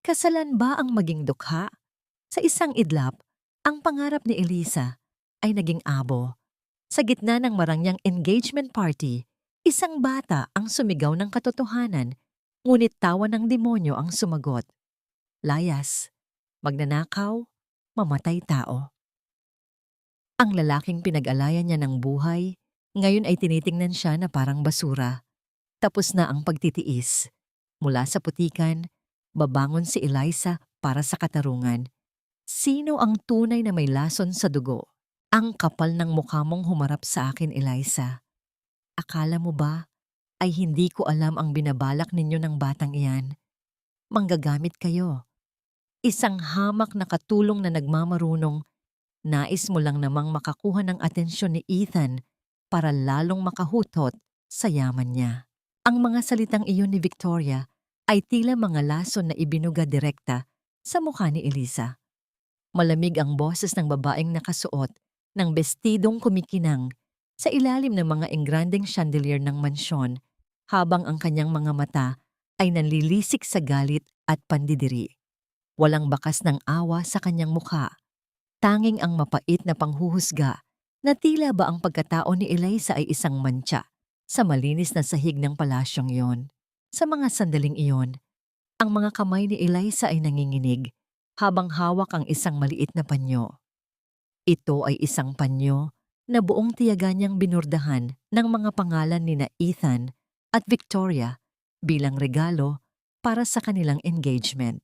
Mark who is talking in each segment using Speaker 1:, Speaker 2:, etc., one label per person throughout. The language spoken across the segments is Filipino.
Speaker 1: Kasalan ba ang maging dukha? Sa isang idlap, ang pangarap ni Elisa ay naging abo. Sa gitna ng marangyang engagement party, isang bata ang sumigaw ng katotohanan, ngunit tawa ng demonyo ang sumagot. Layas, magnanakaw, mamatay tao. Ang lalaking pinag-alayan niya ng buhay, ngayon ay tinitingnan siya na parang basura. Tapos na ang pagtitiis. Mula sa putikan, babangon si Eliza para sa katarungan. Sino ang tunay na may lason sa dugo? Ang kapal ng mukha mong humarap sa akin, Eliza. Akala mo ba ay hindi ko alam ang binabalak ninyo ng batang iyan? Manggagamit kayo. Isang hamak na katulong na nagmamarunong, nais mo lang namang makakuha ng atensyon ni Ethan para lalong makahutot sa yaman niya. Ang mga salitang iyon ni Victoria ay tila mga lason na ibinuga direkta sa mukha ni Elisa. Malamig ang boses ng babaeng nakasuot ng bestidong kumikinang sa ilalim ng mga engrandeng chandelier ng mansyon habang ang kanyang mga mata ay nanlilisik sa galit at pandidiri. Walang bakas ng awa sa kanyang mukha. Tanging ang mapait na panghuhusga na tila ba ang pagkatao ni Eliza ay isang mantsa sa malinis na sahig ng palasyong iyon. Sa mga sandaling iyon, ang mga kamay ni Eliza ay nanginginig habang hawak ang isang maliit na panyo. Ito ay isang panyo na buong tiyaga niyang binurdahan ng mga pangalan ni na Ethan at Victoria bilang regalo para sa kanilang engagement.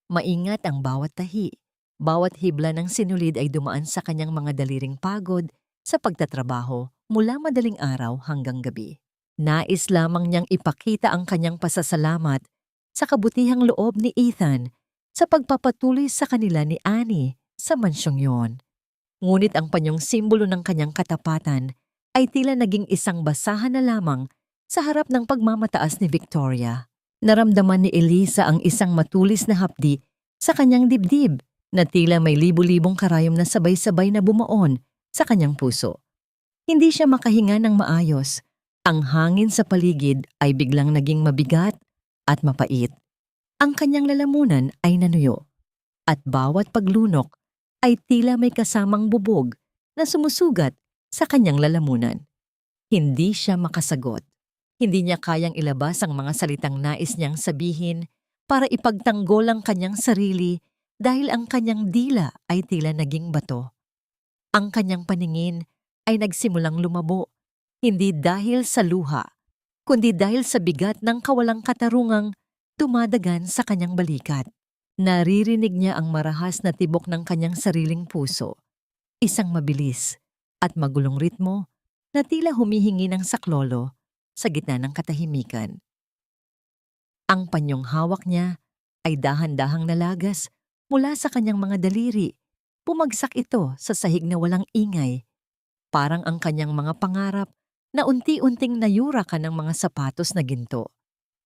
Speaker 1: Maingat ang bawat tahi. Bawat hibla ng sinulid ay dumaan sa kanyang mga daliring pagod sa pagtatrabaho mula madaling araw hanggang gabi. Nais lamang niyang ipakita ang kanyang pasasalamat sa kabutihang loob ni Ethan sa pagpapatuloy sa kanila ni Annie sa mansyong yon. Ngunit ang panyong simbolo ng kanyang katapatan ay tila naging isang basahan na lamang sa harap ng pagmamataas ni Victoria. Naramdaman ni Elisa ang isang matulis na hapdi sa kanyang dibdib na tila may libu-libong karayom na sabay-sabay na bumaon sa kanyang puso. Hindi siya makahinga ng maayos. Ang hangin sa paligid ay biglang naging mabigat at mapait. Ang kanyang lalamunan ay nanuyo. At bawat paglunok ay tila may kasamang bubog na sumusugat sa kanyang lalamunan. Hindi siya makasagot. Hindi niya kayang ilabas ang mga salitang nais niyang sabihin para ipagtanggol ang kanyang sarili dahil ang kanyang dila ay tila naging bato. Ang kanyang paningin ay nagsimulang lumabo, hindi dahil sa luha, kundi dahil sa bigat ng kawalang katarungang dumadagan sa kanyang balikat. Naririnig niya ang marahas na tibok ng kanyang sariling puso, isang mabilis at magulong ritmo na tila humihingi ng saklolo sa gitna ng katahimikan. Ang panyong hawak niya ay dahan-dahang nalagas mula sa kanyang mga daliri. Bumagsak ito sa sahig na walang ingay. Parang ang kanyang mga pangarap na unti-unting nayurakan ng mga sapatos na ginto.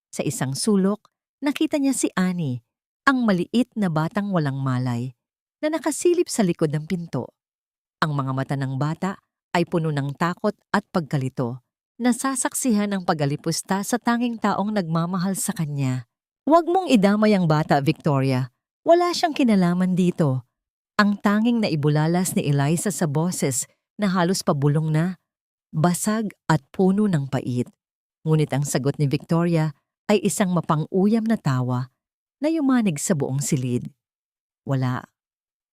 Speaker 1: Sa isang sulok, nakita niya si Annie, ang maliit na batang walang malay, na nakasilip sa likod ng pinto. Ang mga mata ng bata ay puno ng takot at pagkalito, nasasaksihan ng pag-alipusta sa tanging taong nagmamahal sa kanya. Huwag mong idamay ang bata, Victoria. Wala siyang kinalaman dito. Ang tanging naibulalas ni Eliza sa boses na halos pabulong na, basag at puno ng pait. Ngunit ang sagot ni Victoria ay isang mapang-uyam na tawa na yumanig sa buong silid. Wala.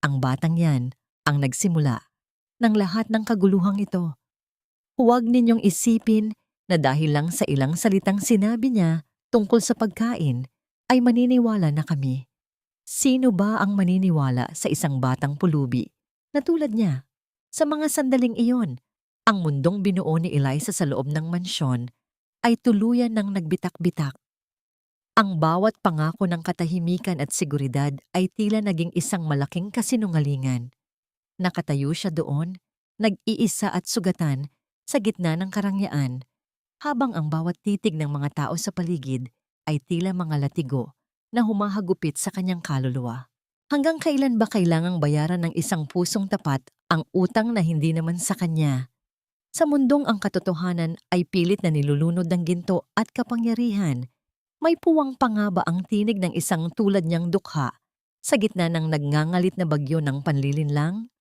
Speaker 1: Ang batang yan ang nagsimula ng lahat ng kaguluhang ito. Huwag ninyong isipin na dahil lang sa ilang salitang sinabi niya tungkol sa pagkain, ay maniniwala na kami. Sino ba ang maniniwala sa isang batang pulubi na tulad niya? Sa mga sandaling iyon, ang mundong binuo ni Eliza sa loob ng mansyon ay tuluyan ng nagbitak-bitak. Ang bawat pangako ng katahimikan at seguridad ay tila naging isang malaking kasinungalingan. Nakatayo siya doon, nag-iisa at sugatan sa gitna ng karangyaan, habang ang bawat titig ng mga tao sa paligid ay tila mga latigo na humahagupit sa kanyang kaluluwa. Hanggang kailan ba kailangang bayaran ng isang pusong tapat ang utang na hindi naman sa kanya? Sa mundong ang katotohanan ay pilit na nilulunod ng ginto at kapangyarihan, May puwang pa nga ba ang tinig ng isang tulad niyang dukha sa gitna ng nagngangalit na bagyo ng panlilinlang?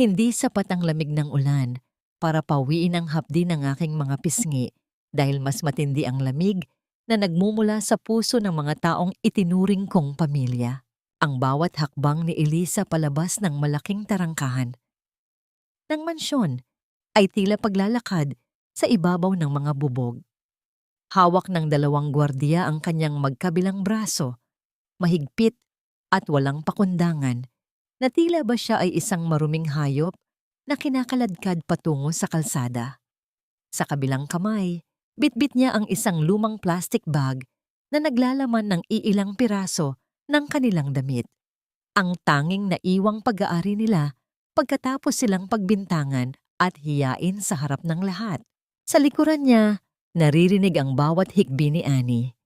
Speaker 1: Hindi sapat ang lamig ng ulan para pawiin ang hapdi ng aking mga pisngi dahil mas matindi ang lamig na nagmumula sa puso ng mga taong itinuring kong pamilya. Ang bawat hakbang ni Elisa palabas ng malaking tarangkahan ng mansyon ay tila paglalakad sa ibabaw ng mga bubog. Hawak ng dalawang gwardiya ang kanyang magkabilang braso, mahigpit at walang pakundangan, na tila ba siya ay isang maruming hayop na kinakaladkad patungo sa kalsada. Sa kabilang kamay, bitbit niya ang isang lumang plastic bag na naglalaman ng iilang piraso ng kanilang damit. Ang tanging naiwang pag-aari nila pagkatapos silang pagbintangan at hiyain sa harap ng lahat. Sa likuran niya, naririnig ang bawat hikbi ni Annie.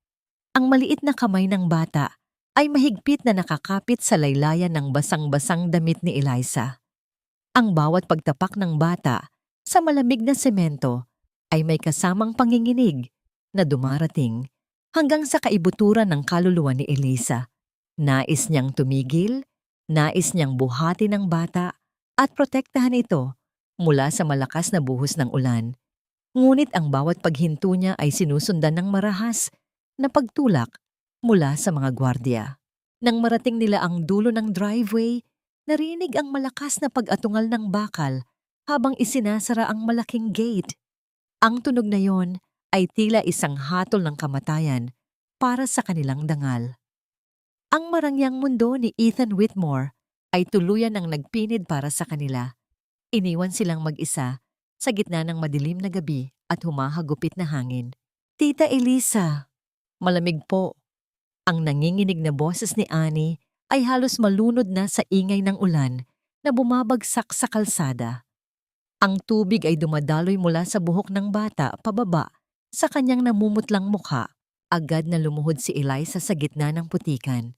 Speaker 1: Ang maliit na kamay ng bata ay mahigpit na nakakapit sa laylayan ng basang-basang damit ni Eliza. Ang bawat pagtapak ng bata sa malamig na semento ay may kasamang panginginig na dumarating hanggang sa kaibuturan ng kaluluwa ni Eliza. Nais niyang tumigil, nais niyang buhati ng bata at protektahan ito mula sa malakas na buhos ng ulan. Ngunit ang bawat paghinto niya ay sinusundan ng marahas na pagtulak mula sa mga gwardya. Nang marating nila ang dulo ng driveway, narinig ang malakas na pag-atungal ng bakal habang isinasara ang malaking gate. Ang tunog na yon ay tila isang hatol ng kamatayan para sa kanilang dangal. Ang marangyang mundo ni Ethan Whitmore ay tuluyan ang nagpinid para sa kanila. Iniwan silang mag-isa sa gitna ng madilim na gabi at humahagupit na hangin. "Tita Elisa." "Malamig po." Ang nanginginig na boses ni Annie ay halos malunod na sa ingay ng ulan na bumabagsak sa kalsada. Ang tubig ay dumadaloy mula sa buhok ng bata pababa sa kanyang namumutlang mukha. Agad na lumuhod si Eliza sa gitna ng putikan.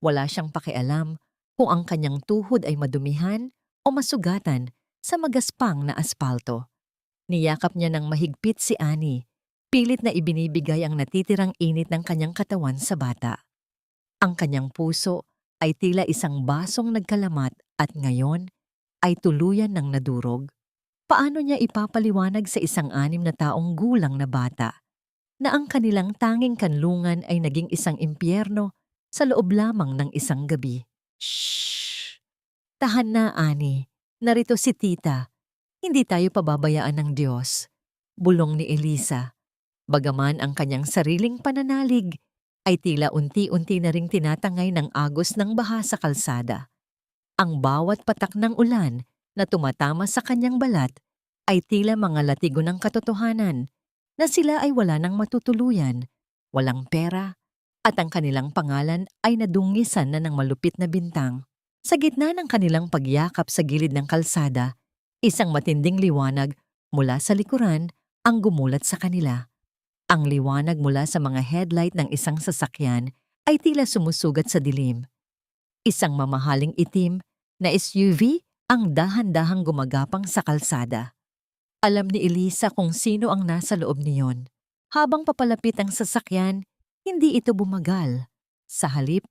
Speaker 1: Wala siyang pakialam kung ang kanyang tuhod ay madumihan o masugatan sa magaspang na aspalto. Niyakap niya ng mahigpit si Annie, pilit na ibinibigay ang natitirang init ng kanyang katawan sa bata. Ang kanyang puso ay tila isang basong nagkalamat at ngayon ay tuluyan ng nadurog. Paano niya ipapaliwanag sa isang 6 na taong gulang na bata na ang kanilang tanging kanlungan ay naging isang impyerno sa loob lamang ng isang gabi? "Shh! Tahan na, Annie. Narito si tita. Hindi tayo pababayaan ng Diyos," bulong ni Elisa. Bagaman ang kanyang sariling pananalig ay tila unti-unti na ring tinatangay ng agos ng baha sa kalsada. Ang bawat patak ng ulan na tumatama sa kanyang balat ay tila mga latigo ng katotohanan na sila ay wala nang matutuluyan, walang pera, at ang kanilang pangalan ay nadungisan na ng malupit na bintang. Sa gitna ng kanilang pagyakap sa gilid ng kalsada, isang matinding liwanag mula sa likuran ang gumulat sa kanila. Ang liwanag mula sa mga headlight ng isang sasakyan ay tila sumusugat sa dilim. Isang mamahaling itim na SUV ang dahan-dahang gumagapang sa kalsada. Alam ni Elisa kung sino ang nasa loob niyon. Habang papalapit ang sasakyan, hindi ito bumagal. Sa halip,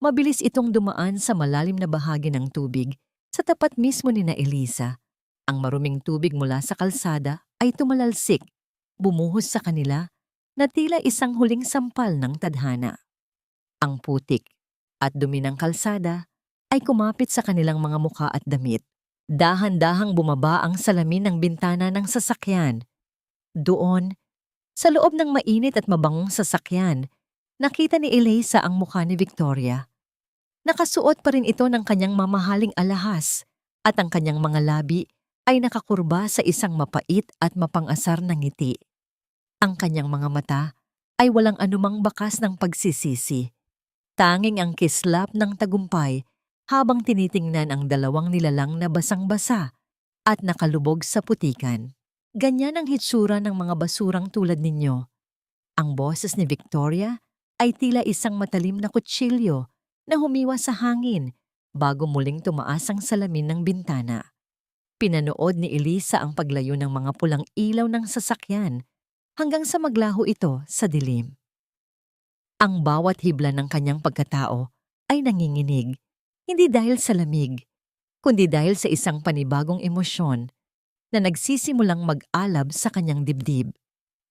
Speaker 1: mabilis itong dumaan sa malalim na bahagi ng tubig sa tapat mismo ni na Elisa. Ang maruming tubig mula sa kalsada ay tumalalsik, bumuhos sa kanila na tila isang huling sampal ng tadhana. Ang putik at dumi ng kalsada ay kumapit sa kanilang mga mukha at damit. Dahan-dahang bumaba ang salamin ng bintana ng sasakyan. Doon, sa loob ng mainit at mabangong sasakyan, nakita ni Elisa ang mukha ni Victoria. Nakasuot pa rin ito ng kanyang mamahaling alahas at ang kanyang mga labi ay nakakurba sa isang mapait at mapang-asar na ngiti. Ang kanyang mga mata ay walang anumang bakas ng pagsisisi. Tanging ang kislap ng tagumpay habang tinitingnan ang dalawang nilalang na basang-basa at nakalubog sa putikan. "Ganyan ang hitsura ng mga basurang tulad ninyo." Ang boses ni Victoria ay tila isang matalim na kutsilyo na humiwa sa hangin bago muling tumaas ang salamin ng bintana. Pinanood ni Elisa ang paglayo ng mga pulang ilaw ng sasakyan hanggang sa maglaho ito sa dilim. Ang bawat hibla ng kanyang pagkatao ay nanginginig, hindi dahil sa lamig, kundi dahil sa isang panibagong emosyon na nagsisimulang mag-alab sa kanyang dibdib.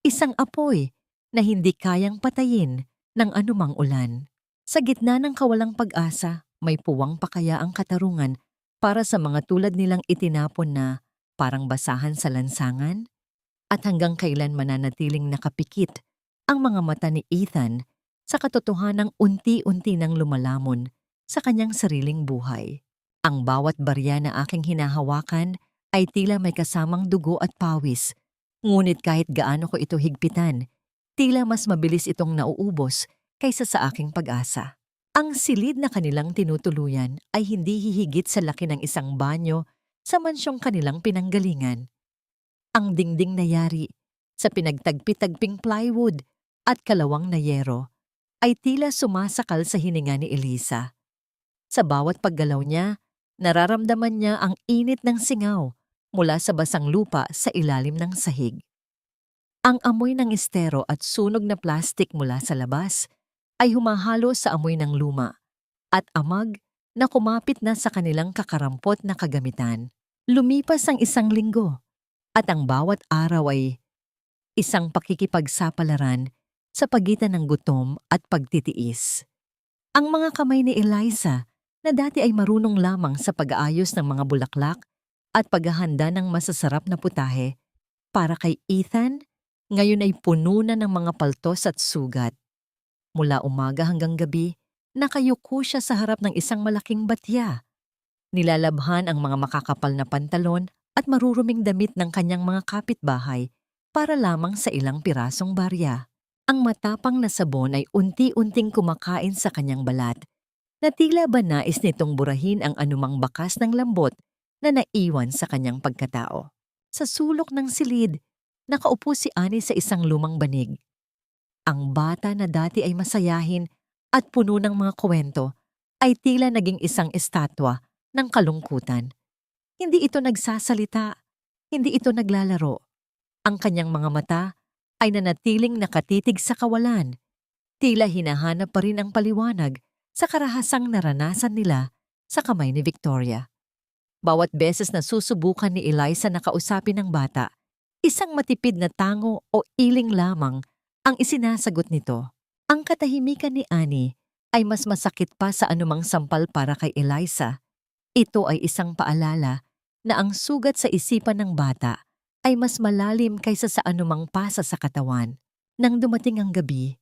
Speaker 1: Isang apoy na hindi kayang patayin ng anumang ulan. Sa gitna ng kawalang pag-asa, may puwang pa kaya ang katarungan para sa mga tulad nilang itinapon na parang basahan sa lansangan? At hanggang kailan mananatiling nakapikit ang mga mata ni Ethan sa katotohanang unti-unti nang lumalamon sa kanyang sariling buhay? Ang bawat barya na aking hinahawakan ay tila may kasamang dugo at pawis, ngunit kahit gaano ko ito higpitan, tila mas mabilis itong nauubos kaysa sa aking pag-asa. Ang silid na kanilang tinutuluyan ay hindi hihigit sa laki ng isang banyo sa mansyong kanilang pinanggalingan. Ang dingding na yari sa pinagtagpi-tagping plywood at kalawang na yero ay tila sumasakal sa hininga ni Elisa. Sa bawat paggalaw niya, nararamdaman niya ang init ng singaw mula sa basang lupa sa ilalim ng sahig. Ang amoy ng estero at sunog na plastik mula sa labas ay humahalo sa amoy ng luma at amag na kumapit na sa kanilang kakarampot na kagamitan. Lumipas ang isang linggo at ang bawat araw ay isang pakikipagsapalaran sa pagitan ng gutom at pagtitiis. Ang mga kamay ni Eliza na dati ay marunong lamang sa pag-aayos ng mga bulaklak at paghahanda ng masasarap na putahe para kay Ethan, ngayon ay puno na ng mga paltos at sugat. Mula umaga hanggang gabi, nakayuko siya sa harap ng isang malaking batya. Nilalabhan ang mga makakapal na pantalon at maruruming damit ng kanyang mga kapitbahay para lamang sa ilang pirasong barya. Ang matapang na sabon ay unti-unting kumakain sa kanyang balat, na tila ba nais nitong burahin ang anumang bakas ng lambot na naiwan sa kanyang pagkatao. Sa sulok ng silid, nakaupo si Annie sa isang lumang banig. Ang bata na dati ay masayahin at puno ng mga kwento ay tila naging isang estatwa ng kalungkutan. Hindi ito nagsasalita, hindi ito naglalaro. Ang kanyang mga mata ay nanatiling nakatitig sa kawalan, tila hinahanap pa rin ang paliwanag sa karahasang naranasan nila sa kamay ni Victoria. Bawat beses na susubukan ni Eliza na kausapin ng bata, isang matipid na tango o iling lamang ang isinasagot nito. Ang katahimikan ni Annie ay mas masakit pa sa anumang sampal para kay Eliza. Ito ay isang paalala na ang sugat sa isipan ng bata ay mas malalim kaysa sa anumang pasa sa katawan. Nang dumating ang gabi,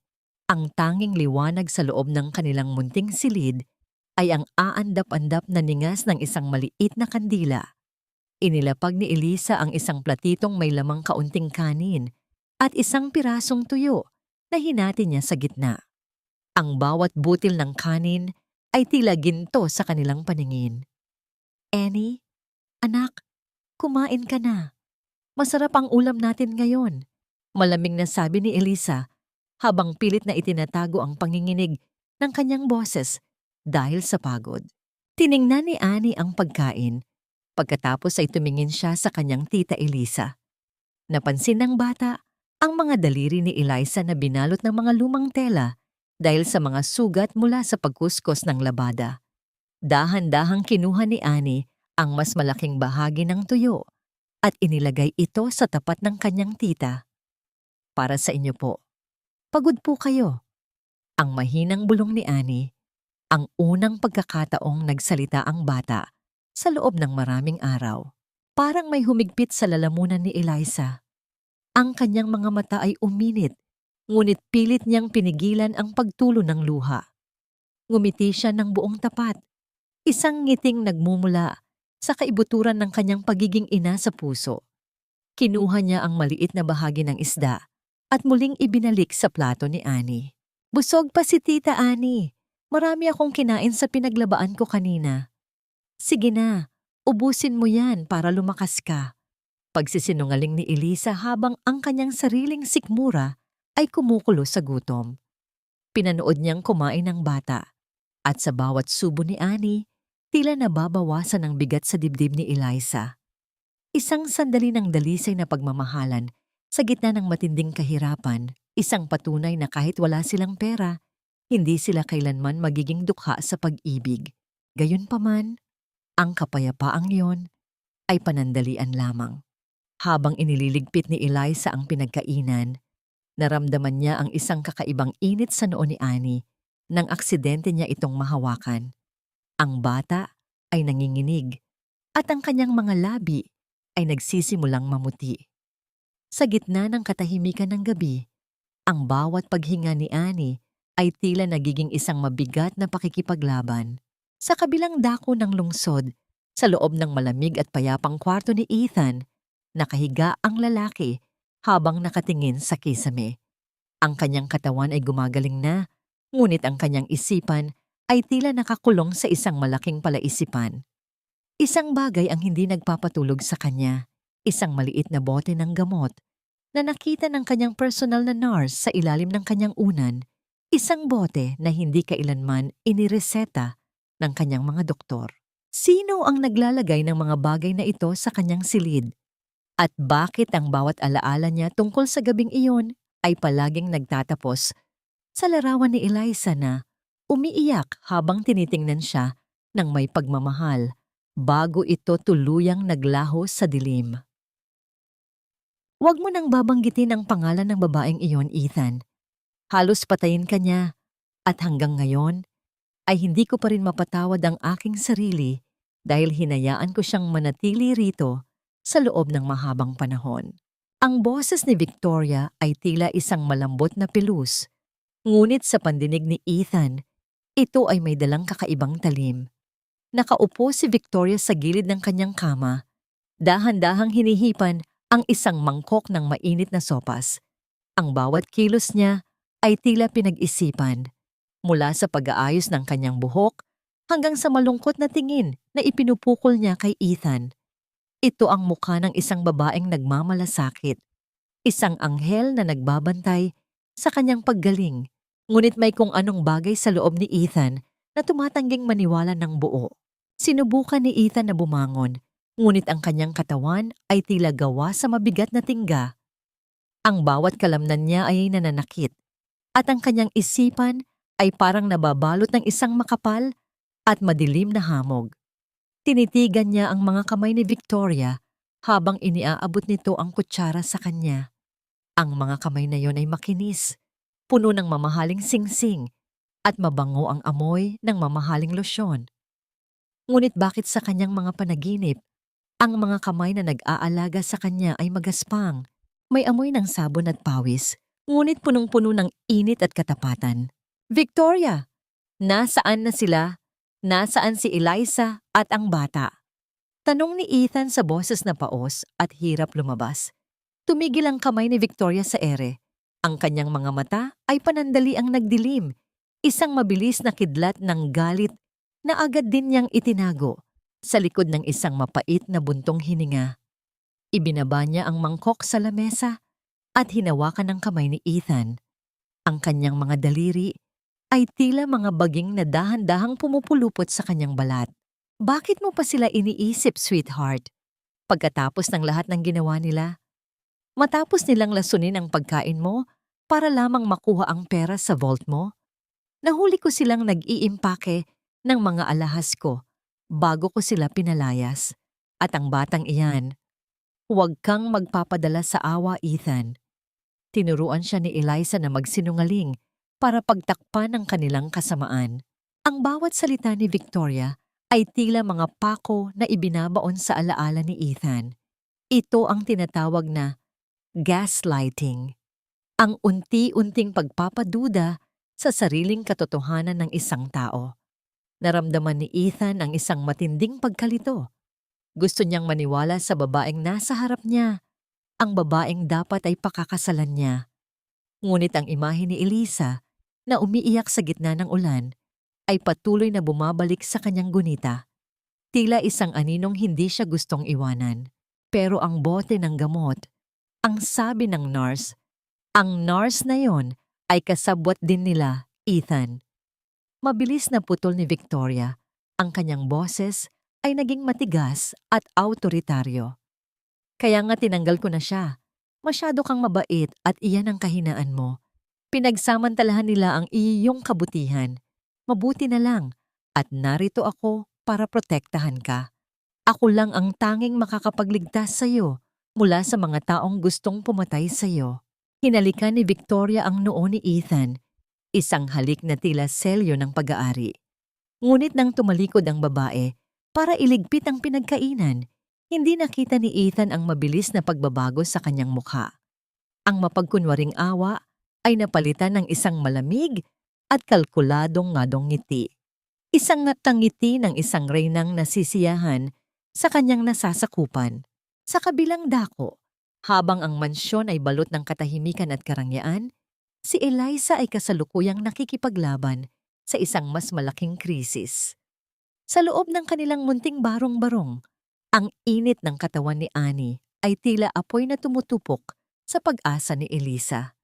Speaker 1: ang tanging liwanag sa loob ng kanilang munting silid ay ang aandap-andap na ningas ng isang maliit na kandila. Inilapag ni Elisa ang isang platitong may lamang kaunting kanin at isang pirasong tuyo na hinati niya sa gitna. Ang bawat butil ng kanin ay tila ginto sa kanilang paningin. "Annie, anak, kumain ka na. Masarap ang ulam natin ngayon," malamig na sabi ni Elisa habang pilit na itinatago ang panginginig ng kanyang boses dahil sa pagod. Tiningnan ni Annie ang pagkain, pagkatapos ay tumingin siya sa kanyang tita Elisa. Napansin ng bata ang mga daliri ni Eliza na binalot ng mga lumang tela dahil sa mga sugat mula sa pagkuskos ng labada. Dahan-dahang kinuha ni Annie ang mas malaking bahagi ng tuyo at inilagay ito sa tapat ng kanyang tita. "Para sa inyo po. Pagod po kayo." Ang mahinang bulong ni Annie, ang unang pagkakataong nagsalita ang bata sa loob ng maraming araw. Parang may humigpit sa lalamunan ni Eliza. Ang kanyang mga mata ay uminit, ngunit pilit niyang pinigilan ang pagtulo ng luha. Ngumiti siya ng buong tapat, isang ngiting nagmumula sa kaibuturan ng kanyang pagiging ina sa puso. Kinuha niya ang maliit na bahagi ng isda at muling ibinalik sa plato ni Annie. "Busog pa si Tita Annie. Marami akong kinain sa pinaglabaan ko kanina." "Sige na, ubusin mo yan para lumakas ka." Pagsisinungaling ni Elisa habang ang kanyang sariling sikmura ay kumukulo sa gutom. Pinanood niyang kumain ng bata at sa bawat subo ni Annie, tila nababawasan ang bigat sa dibdib ni Eliza. Isang sandali ng dalisay na pagmamahalan Sa gitna ng matinding kahirapan, isang patunay na kahit wala silang pera, hindi sila kailanman magiging dukha sa pag-ibig. Gayunpaman, ang kapayapaang iyon ay panandalian lamang. Habang inililigpit ni Eliza ang pinagkainan, naramdaman niya ang isang kakaibang init sa noo ni Annie nang aksidente niya itong mahawakan. Ang bata ay nanginginig at ang kanyang mga labi ay nagsisimulang mamuti. Sa gitna ng katahimikan ng gabi, ang bawat paghinga ni Annie ay tila nagiging isang mabigat na pakikipaglaban. Sa kabilang dako ng lungsod, sa loob ng malamig at payapang kwarto ni Ethan, nakahiga ang lalaki habang nakatingin sa kisame. Ang kanyang katawan ay gumagaling na, ngunit ang kanyang isipan ay tila nakakulong sa isang malaking palaisipan. Isang bagay ang hindi nagpapatulog sa kanya, isang maliit na bote ng gamot na nakita ng kanyang personal na nurse sa ilalim ng kanyang unan, isang bote na hindi kailanman inireseta ng kanyang mga doktor. Sino ang naglalagay ng mga bagay na ito sa kanyang silid? At bakit ang bawat alaala niya tungkol sa gabing iyon ay palaging nagtatapos sa larawan ni Eliza na umiiyak habang tinitingnan siya ng may pagmamahal bago ito tuluyang naglaho sa dilim? Huwag mo nang babanggitin ang pangalan ng babaeng iyon, Ethan. Halos patayin ka niya at hanggang ngayon ay hindi ko pa rin mapatawad ang aking sarili dahil hinayaan ko siyang manatili rito sa loob ng mahabang panahon. Ang boses ni Victoria ay tila isang malambot na pilus, ngunit sa pandinig ni Ethan, ito ay may dalang kakaibang talim. Nakaupo si Victoria sa gilid ng kanyang kama, dahan-dahang hinihipan ang isang mangkok ng mainit na sopas. Ang bawat kilos niya ay tila pinag-isipan, mula sa pag-aayos ng kanyang buhok hanggang sa malungkot na tingin na ipinupukol niya kay Ethan. Ito ang mukha ng isang babaeng nagmamalasakit, isang anghel na nagbabantay sa kanyang paggaling, ngunit may kung anong bagay sa loob ni Ethan na tumatangging maniwala ng buo. Sinubukan ni Ethan na bumangon, ngunit ang kanyang katawan ay tila gawa sa mabigat na tingga. Ang bawat kalamnan niya ay nananakit, at ang kanyang isipan ay parang nababalot ng isang makapal at madilim na hamog. Tinitigan niya ang mga kamay ni Victoria habang iniaabot nito ang kutsara sa kanya. Ang mga kamay na yon ay makinis, puno ng mamahaling singsing, at mabango ang amoy ng mamahaling losyon. Ngunit bakit sa kanyang mga panaginip, ang mga kamay na nag-aalaga sa kanya ay magaspang, may amoy ng sabon at pawis, ngunit punong-puno ng init at katapatan? Victoria! Nasaan na sila? Nasaan si Eliza at ang bata? Tanong ni Ethan sa boses na paos at hirap lumabas. Tumigil ang kamay ni Victoria sa ere. Ang kanyang mga mata ay panandali ang nagdilim, isang mabilis na kidlat ng galit na agad din niyang itinago sa likod ng isang mapait na buntong hininga. Ibinaba niya ang mangkok sa lamesa at hinawakan ng kamay ni Ethan. Ang kanyang mga daliri ay tila mga baging na dahan-dahang pumupulupot sa kanyang balat. Bakit mo pa sila iniisip, sweetheart? Pagkatapos ng lahat ng ginawa nila, matapos nilang lasunin ang pagkain mo para lamang makuha ang pera sa vault mo, nahuli ko silang nag-iimpake ng mga alahas ko bago ko sila pinalayas. At ang batang iyan, huwag kang magpapadala sa awa, Ethan. Tinuruan siya ni Eliza na magsinungaling para pagtakpan ang kanilang kasamaan. Ang bawat salita ni Victoria ay tila mga pako na ibinabaon sa alaala ni Ethan. Ito ang tinatawag na gaslighting, ang unti-unting pagpapaduda sa sariling katotohanan ng isang tao. Naramdaman ni Ethan ang isang matinding pagkalito. Gusto niyang maniwala sa babaeng nasa harap niya, ang babaeng dapat ay pakakasalan niya. Ngunit ang imahe ni Eliza na umiiyak sa gitna ng ulan ay patuloy na bumabalik sa kanyang gunita. Tila isang aninong hindi siya gustong iwanan. Pero ang bote ng gamot, ang sabi ng nurse, ang nurse na yon ay kasabwat din nila, Ethan. Mabilis na putol ni Victoria, ang kanyang boses ay naging matigas at autoritaryo. Kaya nga tinanggal ko na siya. Masyado kang mabait at iyan ang kahinaan mo. Pinagsamantalahan nila ang iyong kabutihan. Mabuti na lang at narito ako para protektahan ka. Ako lang ang tanging makakapagligtas sa iyo mula sa mga taong gustong pumatay sa iyo. Hinalikan ni Victoria ang noo ni Ethan, isang halik na tila selyo ng pag-aari. Ngunit nang tumalikod ang babae para iligpit ang pinagkainan, hindi nakita ni Ethan ang mabilis na pagbabago sa kanyang mukha. Ang mapagkunwaring awa ay napalitan ng isang malamig at kalkuladong ngadong ngiti. Isang ngiti ng isang reynang nasisiyahan sa kanyang nasasakupan. Sa kabilang dako, habang ang mansyon ay balot ng katahimikan at karangyaan, si Eliza ay kasalukuyang nakikipaglaban sa isang mas malaking krisis. Sa loob ng kanilang munting barong-barong, ang init ng katawan ni Annie ay tila apoy na tumutupok sa pag-asa ni Eliza.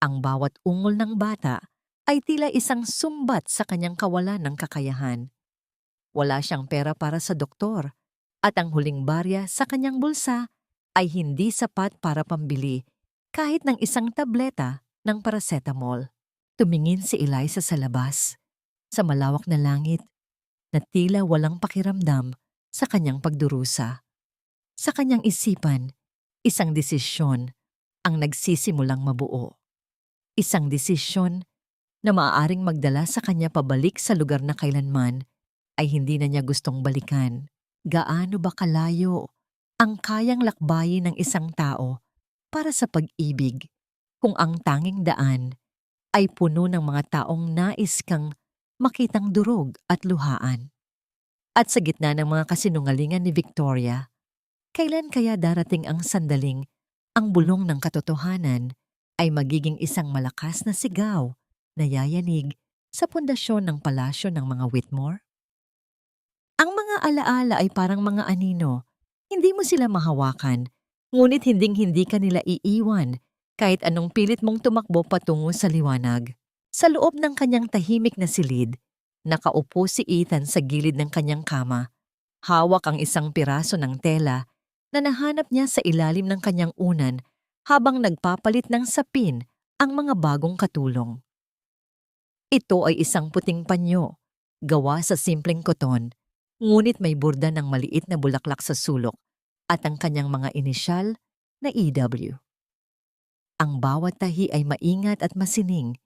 Speaker 1: Ang bawat ungol ng bata ay tila isang sumbat sa kanyang kawalan ng kakayahan. Wala siyang pera para sa doktor at ang huling barya sa kanyang bulsa ay hindi sapat para pambili kahit ng isang tableta ng paracetamol. Tumingin si Eliza sa labas, sa malawak na langit, na tila walang pakiramdam sa kanyang pagdurusa. Sa kanyang isipan, isang desisyon ang nagsisimulang mabuo. Isang desisyon na maaaring magdala sa kanya pabalik sa lugar na kailanman ay hindi na niya gustong balikan. Gaano ba kalayo ang kayang lakbayin ng isang tao para sa pag-ibig kung ang tanging daan ay puno ng mga taong nais kang makitang durog at luhaan? At sa gitna ng mga kasinungalingan ni Victoria, kailan kaya darating ang sandaling ang bulong ng katotohanan ay magiging isang malakas na sigaw na yayanig sa pundasyon ng palasyo ng mga Whitmore? Ang mga alaala ay parang mga anino. Hindi mo sila mahawakan, ngunit hinding-hindi ka nila iiwan kahit anong pilit mong tumakbo patungo sa liwanag. Sa loob ng kanyang tahimik na silid, nakaupo si Ethan sa gilid ng kanyang kama. Hawak ang isang piraso ng tela na nahanap niya sa ilalim ng kanyang unan habang nagpapalit ng sapin ang mga bagong katulong. Ito ay isang puting panyo, gawa sa simpleng koton, ngunit may burda ng maliit na bulaklak sa sulok at ang kanyang mga inisyal na EW. Ang bawat tahi ay maingat at masining,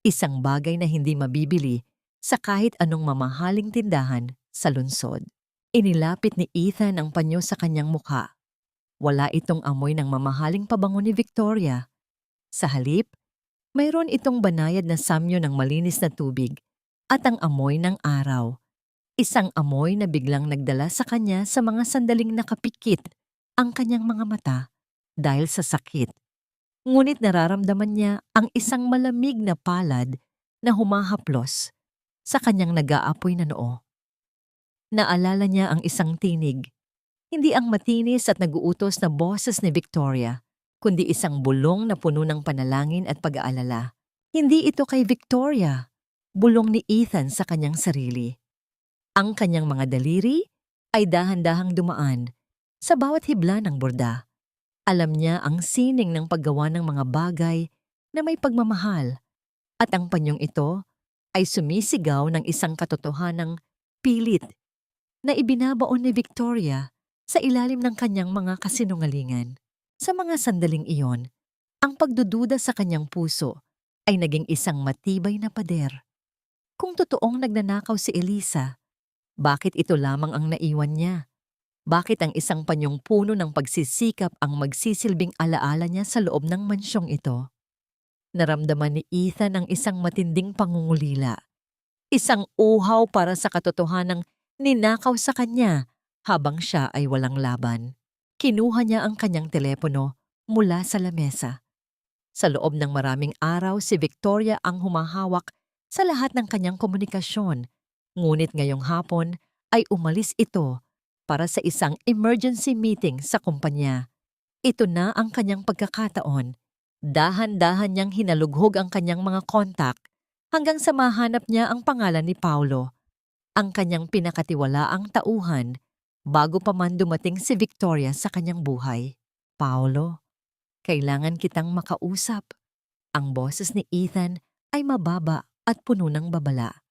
Speaker 1: isang bagay na hindi mabibili sa kahit anong mamahaling tindahan sa lungsod. Inilapit ni Ethan ang panyo sa kanyang mukha. Wala itong amoy ng mamahaling pabango ni Victoria. Sa halip, mayroon itong banayad na samyo ng malinis na tubig at ang amoy ng araw. Isang amoy na biglang nagdala sa kanya sa mga sandaling nakapikit ang kanyang mga mata dahil sa sakit. Ngunit nararamdaman niya ang isang malamig na palad na humahaplos sa kanyang nag-aapoy na noo. Naalala niya ang isang tinig, hindi ang matinis at naguutos na boses ni Victoria, kundi isang bulong na puno ng panalangin at pag-aalala. Hindi ito kay Victoria, bulong ni Ethan sa kanyang sarili. Ang kanyang mga daliri ay dahan-dahang dumaan sa bawat hibla ng borda. Alam niya ang sining ng paggawa ng mga bagay na may pagmamahal at ang panyong ito ay sumisigaw ng isang katotohanang pilit na ibinabaon ni Victoria sa ilalim ng kanyang mga kasinungalingan. Sa mga sandaling iyon, ang pagdududa sa kanyang puso ay naging isang matibay na pader. Kung totoong nagnanakaw si Eliza, bakit ito lamang ang naiwan niya? Bakit ang isang panyong puno ng pagsisikap ang magsisilbing alaala niya sa loob ng mansyong ito? Naramdaman ni Ethan ang isang matinding pangungulila. Isang uhaw para sa katotohanang ninakaw sa kanya habang siya ay walang laban. Kinuha niya ang kanyang telepono mula sa lamesa. Sa loob ng maraming araw, si Victoria ang humahawak sa lahat ng kanyang komunikasyon. Ngunit ngayong hapon ay umalis ito para sa isang emergency meeting sa kumpanya. Ito na ang kanyang pagkakataon. Dahan-dahan niyang hinalughog ang kanyang mga kontak hanggang sa mahanap niya ang pangalan ni Paulo, ang kanyang pinakatiwalaang tauhan bago pa man dumating si Victoria sa kanyang buhay. Paulo, Kailangan kitang makausap. Ang boses ni Ethan ay mababa at puno ng babala.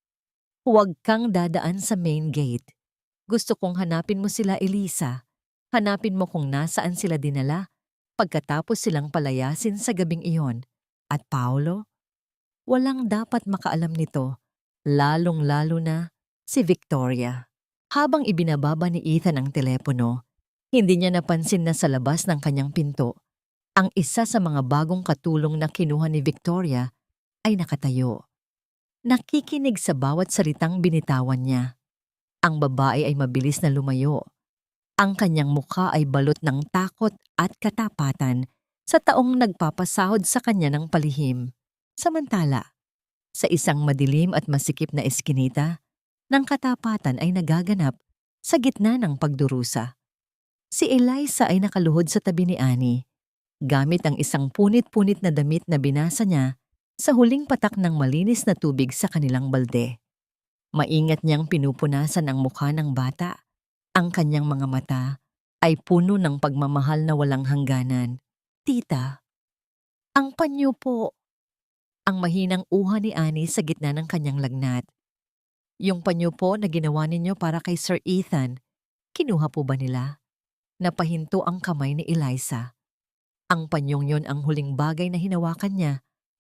Speaker 1: Huwag kang dadaan sa main gate. Gusto kong hanapin mo sila, Elisa. Hanapin mo kung nasaan sila dinala pagkatapos silang palayasin sa gabing iyon. At Paolo, walang dapat makaalam nito, lalong-lalo na si Victoria. Habang ibinababa ni Ethan ang telepono, hindi niya napansin na sa labas ng kanyang pinto, ang isa sa mga bagong katulong na kinuha ni Victoria ay nakatayo. Nakikinig sa bawat salitang binitawan niya. Ang babae ay mabilis na lumayo. Ang kanyang mukha ay balot ng takot at katapatan sa taong nagpapasahod sa kanya ng palihim. Samantala, sa isang madilim at masikip na eskinita, ng katapatan ay nagaganap sa gitna ng pagdurusa. Si Eliza ay nakaluhod sa tabi ni Annie, gamit ang isang punit-punit na damit na binasa niya sa huling patak ng malinis na tubig sa kanilang balde. Maingat niyang pinupunasan ang mukha ng bata. Ang kanyang mga mata ay puno ng pagmamahal na walang hangganan. Tita, ang panyo po. Ang mahinang uha ni Annie sa gitna ng kanyang lagnat. Yung panyo po na ginawa ninyo para kay Sir Ethan, kinuha po ba nila? Napahinto ang kamay ni Eliza. Ang panyong yon ang huling bagay na hinawakan niya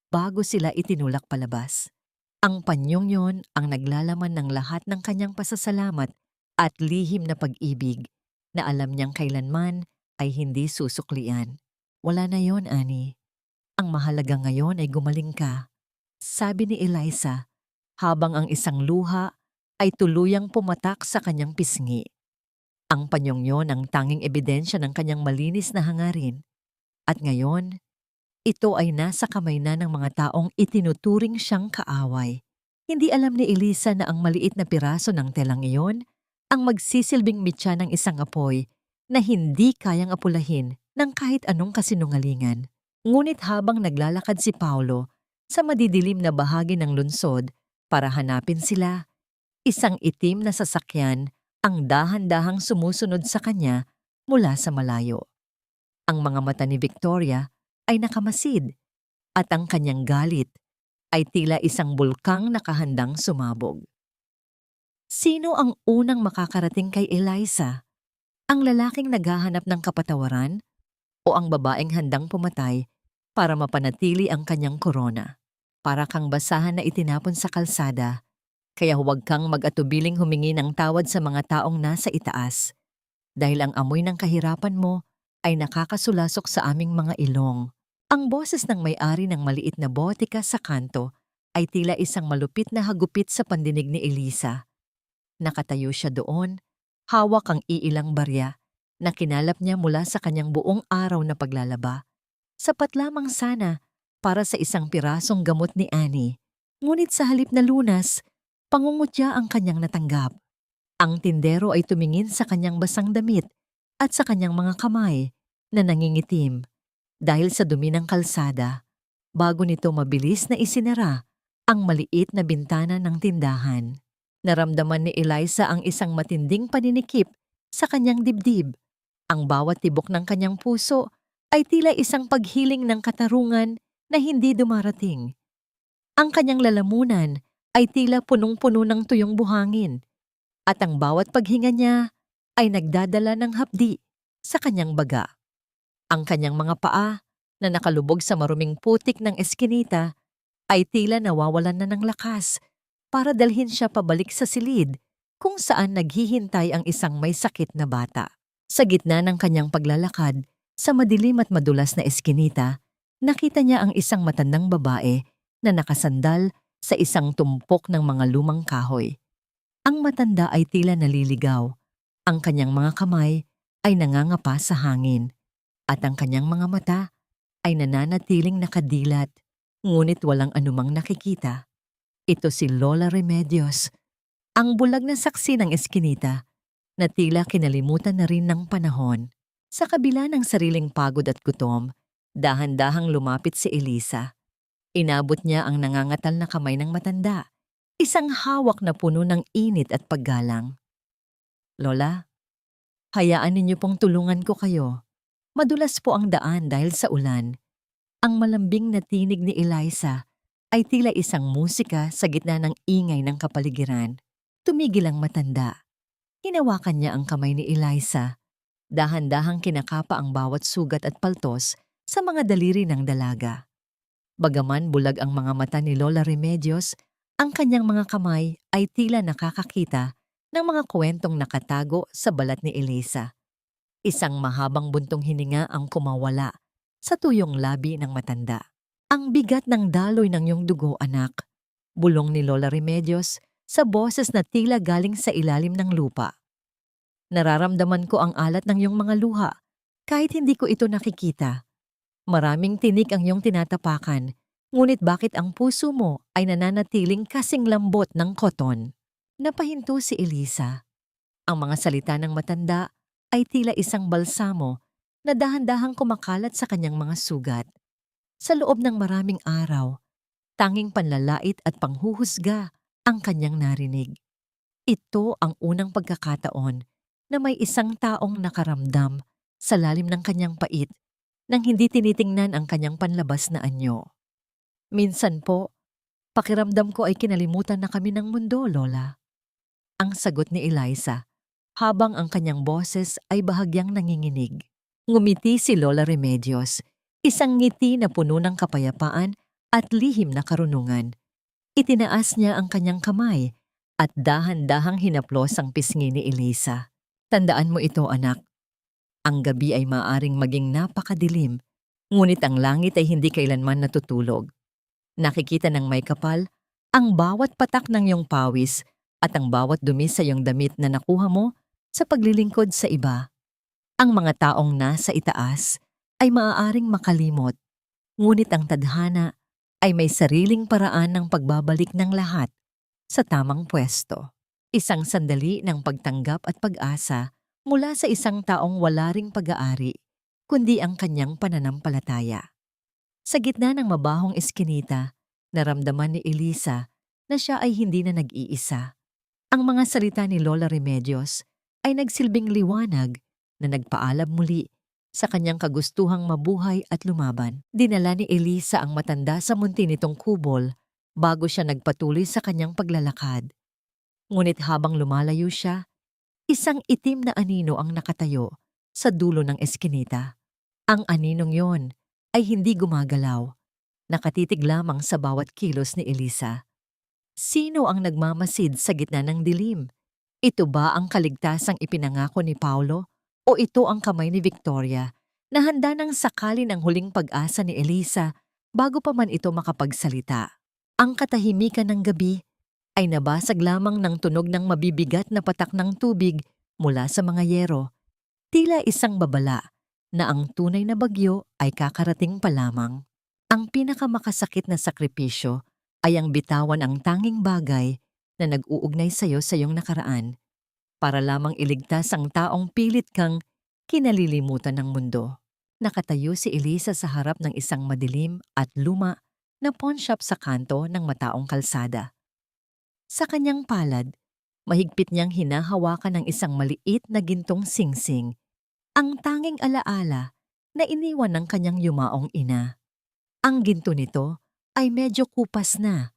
Speaker 1: bago sila itinulak palabas. Ang panyong yon ang naglalaman ng lahat ng kanyang pasasalamat at lihim na pag-ibig na alam niyang kailanman ay hindi susuklian. Wala na yon, Annie. Ang mahalaga ngayon ay gumaling ka, sabi ni Eliza habang ang isang luha ay tuluyang pumatak sa kanyang pisngi. Ang panyong yon ang tanging ebidensya ng kanyang malinis na hangarin. At ngayon, ito ay nasa kamay na ng mga taong itinuturing siyang kaaway. Hindi alam ni Elisa na ang maliit na piraso ng telang iyon ang magsisilbing mitya ng isang apoy na hindi kayang apulahin ng kahit anong kasinungalingan. Ngunit habang naglalakad si Paolo sa madidilim na bahagi ng lungsod para hanapin sila, isang itim na sasakyan ang dahan-dahang sumusunod sa kanya mula sa malayo. Ang mga mata ni Victoria ay nakamasid at ang kanyang galit ay tila isang bulkang nakahandang sumabog. Sino ang unang makakarating kay Eliza? Ang lalaking naghahanap ng kapatawaran o ang babaeng handang pumatay para mapanatili ang kanyang korona? Para kang basahan na itinapon sa kalsada, kaya huwag kang mag-atubiling humingi ng tawad sa mga taong nasa itaas dahil ang amoy ng kahirapan mo ay nakakasulasok sa aming mga ilong. Ang boses ng may-ari ng maliit na botika sa kanto ay tila isang malupit na hagupit sa pandinig ni Elisa. Nakatayo siya doon, hawak ang iilang barya na kinalap niya mula sa kanyang buong araw na paglalaba. Sapat lamang sana para sa isang pirasong gamot ni Annie. Ngunit sa halip na lunas, pangungutya ang kanyang natanggap. Ang tindero ay tumingin sa kanyang basang damit at sa kanyang mga kamay na nangingitim dahil sa dumi ng kalsada bago nito mabilis na isinara ang maliit na bintana ng tindahan. Naramdaman ni Eliza ang isang matinding paninikip sa kanyang dibdib. Ang bawat tibok ng kanyang puso ay tila isang paghiling ng katarungan na hindi dumarating. Ang kanyang lalamunan ay tila punong-puno ng tuyong buhangin at ang bawat paghinga niya ay nagdadala ng hapdi sa kanyang baga. Ang kanyang mga paa na nakalubog sa maruming putik ng eskinita ay tila nawawalan na ng lakas para dalhin siya pabalik sa silid kung saan naghihintay ang isang may sakit na bata. Sa gitna ng kanyang paglalakad sa madilim at madulas na eskinita, nakita niya ang isang matandang babae na nakasandal sa isang tumpok ng mga lumang kahoy. Ang matanda ay tila naliligaw. Ang kanyang mga kamay ay nangangapa sa hangin at ang kanyang mga mata ay nananatiling nakadilat ngunit walang anumang nakikita. Ito si Lola Remedios, ang bulag na saksi ng eskinita na tila kinalimutan na rin ng panahon. Sa kabila ng sariling pagod at gutom, dahan-dahang lumapit si Elisa. Inabot niya ang nangangatal na kamay ng matanda, isang hawak na puno ng init at paggalang. Lola, hayaan ninyo pong tulungan ko kayo. Madulas po ang daan dahil sa ulan. Ang malambing na tinig ni Eliza ay tila isang musika sa gitna ng ingay ng kapaligiran. Tumigil ang matanda. Hinawakan niya ang kamay ni Eliza. Dahan-dahang kinakapa ang bawat sugat at paltos sa mga daliri ng dalaga. Bagaman bulag ang mga mata ni Lola Remedios, ang kanyang mga kamay ay tila nakakakita ng mga kwentong nakatago sa balat ni Eliza. Isang mahabang buntong hininga ang kumawala sa tuyong labi ng matanda. Ang bigat ng daloy ng iyong dugo, anak, bulong ni Lola Remedios sa boses na tila galing sa ilalim ng lupa. Nararamdaman ko ang alat ng iyong mga luha kahit hindi ko ito nakikita. Maraming tinik ang iyong tinatapakan, ngunit bakit ang puso mo ay nananatiling kasing lambot ng koton? Napahinto si Eliza. Ang mga salita ng matanda ay tila isang balsamo na dahan-dahang kumakalat sa kanyang mga sugat. Sa loob ng maraming araw, tanging panlalait at panghuhusga ang kanyang narinig. Ito ang unang pagkakataon na may isang taong nakaramdam sa lalim ng kanyang pait nang hindi tinitingnan ang kanyang panlabas na anyo. Minsan po, pakiramdam ko ay kinalimutan na kami ng mundo, Lola. Ang sagot ni Eliza, habang ang kanyang boses ay bahagyang nanginginig. Ngumiti si Lola Remedios, isang ngiti na puno ng kapayapaan at lihim na karunungan. Itinaas niya ang kanyang kamay at dahan-dahang hinaplos ang pisngi ni Eliza. Tandaan mo ito, anak. Ang gabi ay maaaring maging napakadilim, ngunit ang langit ay hindi kailanman natutulog. Nakikita ng may kapal ang bawat patak ng iyong pawis at ang bawat dumi sa iyong damit na nakuha mo sa paglilingkod sa iba. Ang mga taong nasa itaas ay maaaring makalimot, ngunit ang tadhana ay may sariling paraan ng pagbabalik ng lahat sa tamang pwesto. Isang sandali ng pagtanggap at pag-asa mula sa isang taong wala ring pag-aari, kundi ang kanyang pananampalataya. Sa gitna ng mabahong eskinita, naramdaman ni Eliza na siya ay hindi na nag-iisa. Ang mga salita ni Lola Remedios ay nagsilbing liwanag na nagpaalab muli sa kanyang kagustuhang mabuhay at lumaban. Dinala ni Eliza ang matanda sa munti nitong kubol bago siya nagpatuloy sa kanyang paglalakad. Ngunit habang lumalayo siya, isang itim na anino ang nakatayo sa dulo ng eskinita. Ang aninong yon ay hindi gumagalaw, nakatitig lamang sa bawat kilos ni Eliza. Sino ang nagmamasid sa gitna ng dilim? Ito ba ang kaligtasang ipinangako ni Paulo o ito ang kamay ni Victoria na handa nang sakalin ang huling pag-asa ni Eliza bago pa man ito makapagsalita? Ang katahimikan ng gabi ay nabasag lamang ng tunog ng mabibigat na patak ng tubig mula sa mga yero, tila isang babala na ang tunay na bagyo ay kakarating pa lamang. Ang pinakamakasakit na sakripisyo ay ang bitawan ang tanging bagay na nag-uugnay sa iyo sa iyong nakaraan para lamang iligtas ang taong pilit kang kinalilimutan ng mundo. Nakatayo si Eliza sa harap ng isang madilim at luma na pawnshop sa kanto ng mataong kalsada. Sa kanyang palad, mahigpit niyang hinahawakan ng isang maliit na gintong singsing, ang tanging alaala na iniwan ng kanyang yumaong ina. Ang ginto nito ay medyo kupas na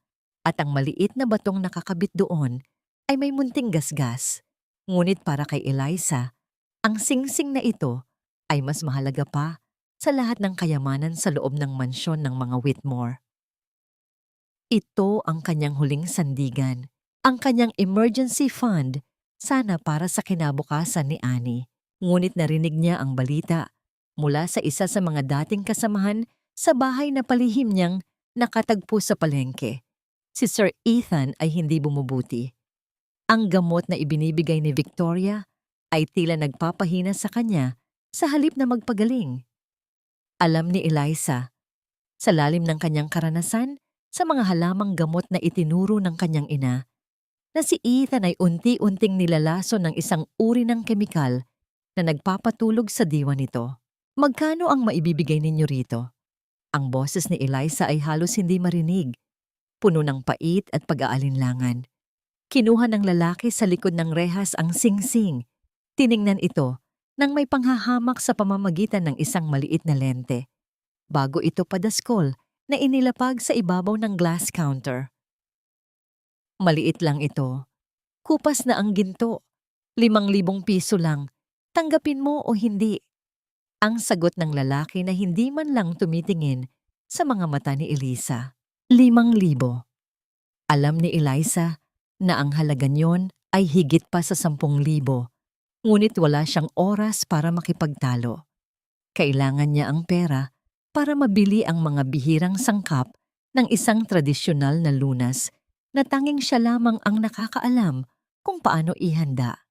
Speaker 1: at ang maliit na batong nakakabit doon ay may munting gasgas. Ngunit para kay Eliza, ang singsing na ito ay mas mahalaga pa sa lahat ng kayamanan sa loob ng mansyon ng mga Whitmore. Ito ang kanyang huling sandigan, ang kanyang emergency fund, sana para sa kinabukasan ni Annie. Ngunit narinig niya ang balita mula sa isa sa mga dating kasamahan sa bahay na palihim niyang nakatagpo sa palengke. Si Sir Ethan ay hindi bumubuti. Ang gamot na ibinibigay ni Victoria ay tila nagpapahina sa kanya sa halip na magpagaling. Alam ni Eliza, sa lalim ng kanyang karanasan, sa mga halamang gamot na itinuro ng kanyang ina, na si Ethan ay unti-unting nilalaso ng isang uri ng kemikal na nagpapatulog sa diwa nito. Magkano ang maibibigay ninyo rito? Ang boses ni Eliza ay halos hindi marinig, puno ng pait at pag-aalinlangan. Kinuha ng lalaki sa likod ng rehas ang singsing. Tiningnan ito nang may panghahamak sa pamamagitan ng isang maliit na lente, bago ito padaskol na inilapag sa ibabaw ng glass counter. Maliit lang ito. Kupas na ang ginto. 5,000 piso lang. Tanggapin mo o hindi? Ang sagot ng lalaki na hindi man lang tumitingin sa mga mata ni Elisa. 5,000. Alam ni Eliza na ang halaga niyon ay higit pa sa 10,000, ngunit wala siyang oras para makipagtalo. Kailangan niya ang pera para mabili ang mga bihirang sangkap ng isang tradisyonal na lunas na tanging siya lamang ang nakakaalam kung paano ihanda.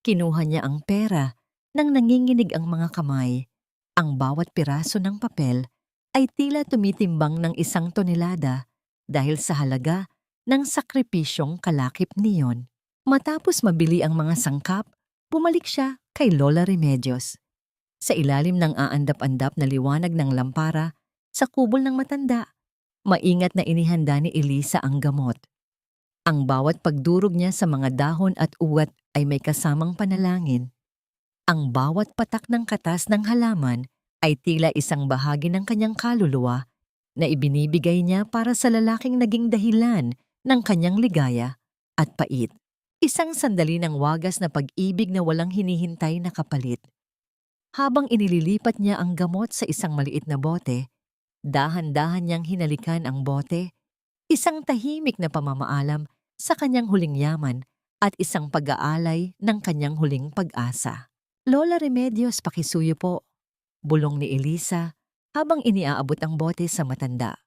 Speaker 1: Kinuha niya ang pera nang nanginginig ang mga kamay. Ang bawat piraso ng papel ay tila tumitimbang ng 1 tonelada dahil sa halaga ng sakripisyong kalakip niyon. Matapos mabili ang mga sangkap, bumalik siya kay Lola Remedios. Sa ilalim ng aandap-andap na liwanag ng lampara, sa kubol ng matanda, maingat na inihanda ni Elisa ang gamot. Ang bawat pagdurog niya sa mga dahon at ugat ay may kasamang panalangin. Ang bawat patak ng katas ng halaman ay tila isang bahagi ng kanyang kaluluwa na ibinibigay niya para sa lalaking naging dahilan ng kanyang ligaya at pait. Isang sandali ng wagas na pag-ibig na walang hinihintay na kapalit. Habang inililipat niya ang gamot sa isang maliit na bote, dahan-dahan niyang hinalikan ang bote, isang tahimik na pamamaalam sa kanyang huling yaman at isang pag-aalay ng kanyang huling pag-asa. Lola Remedios, pakisuyo po, bulong ni Elisa habang iniaabot ang bote sa matanda.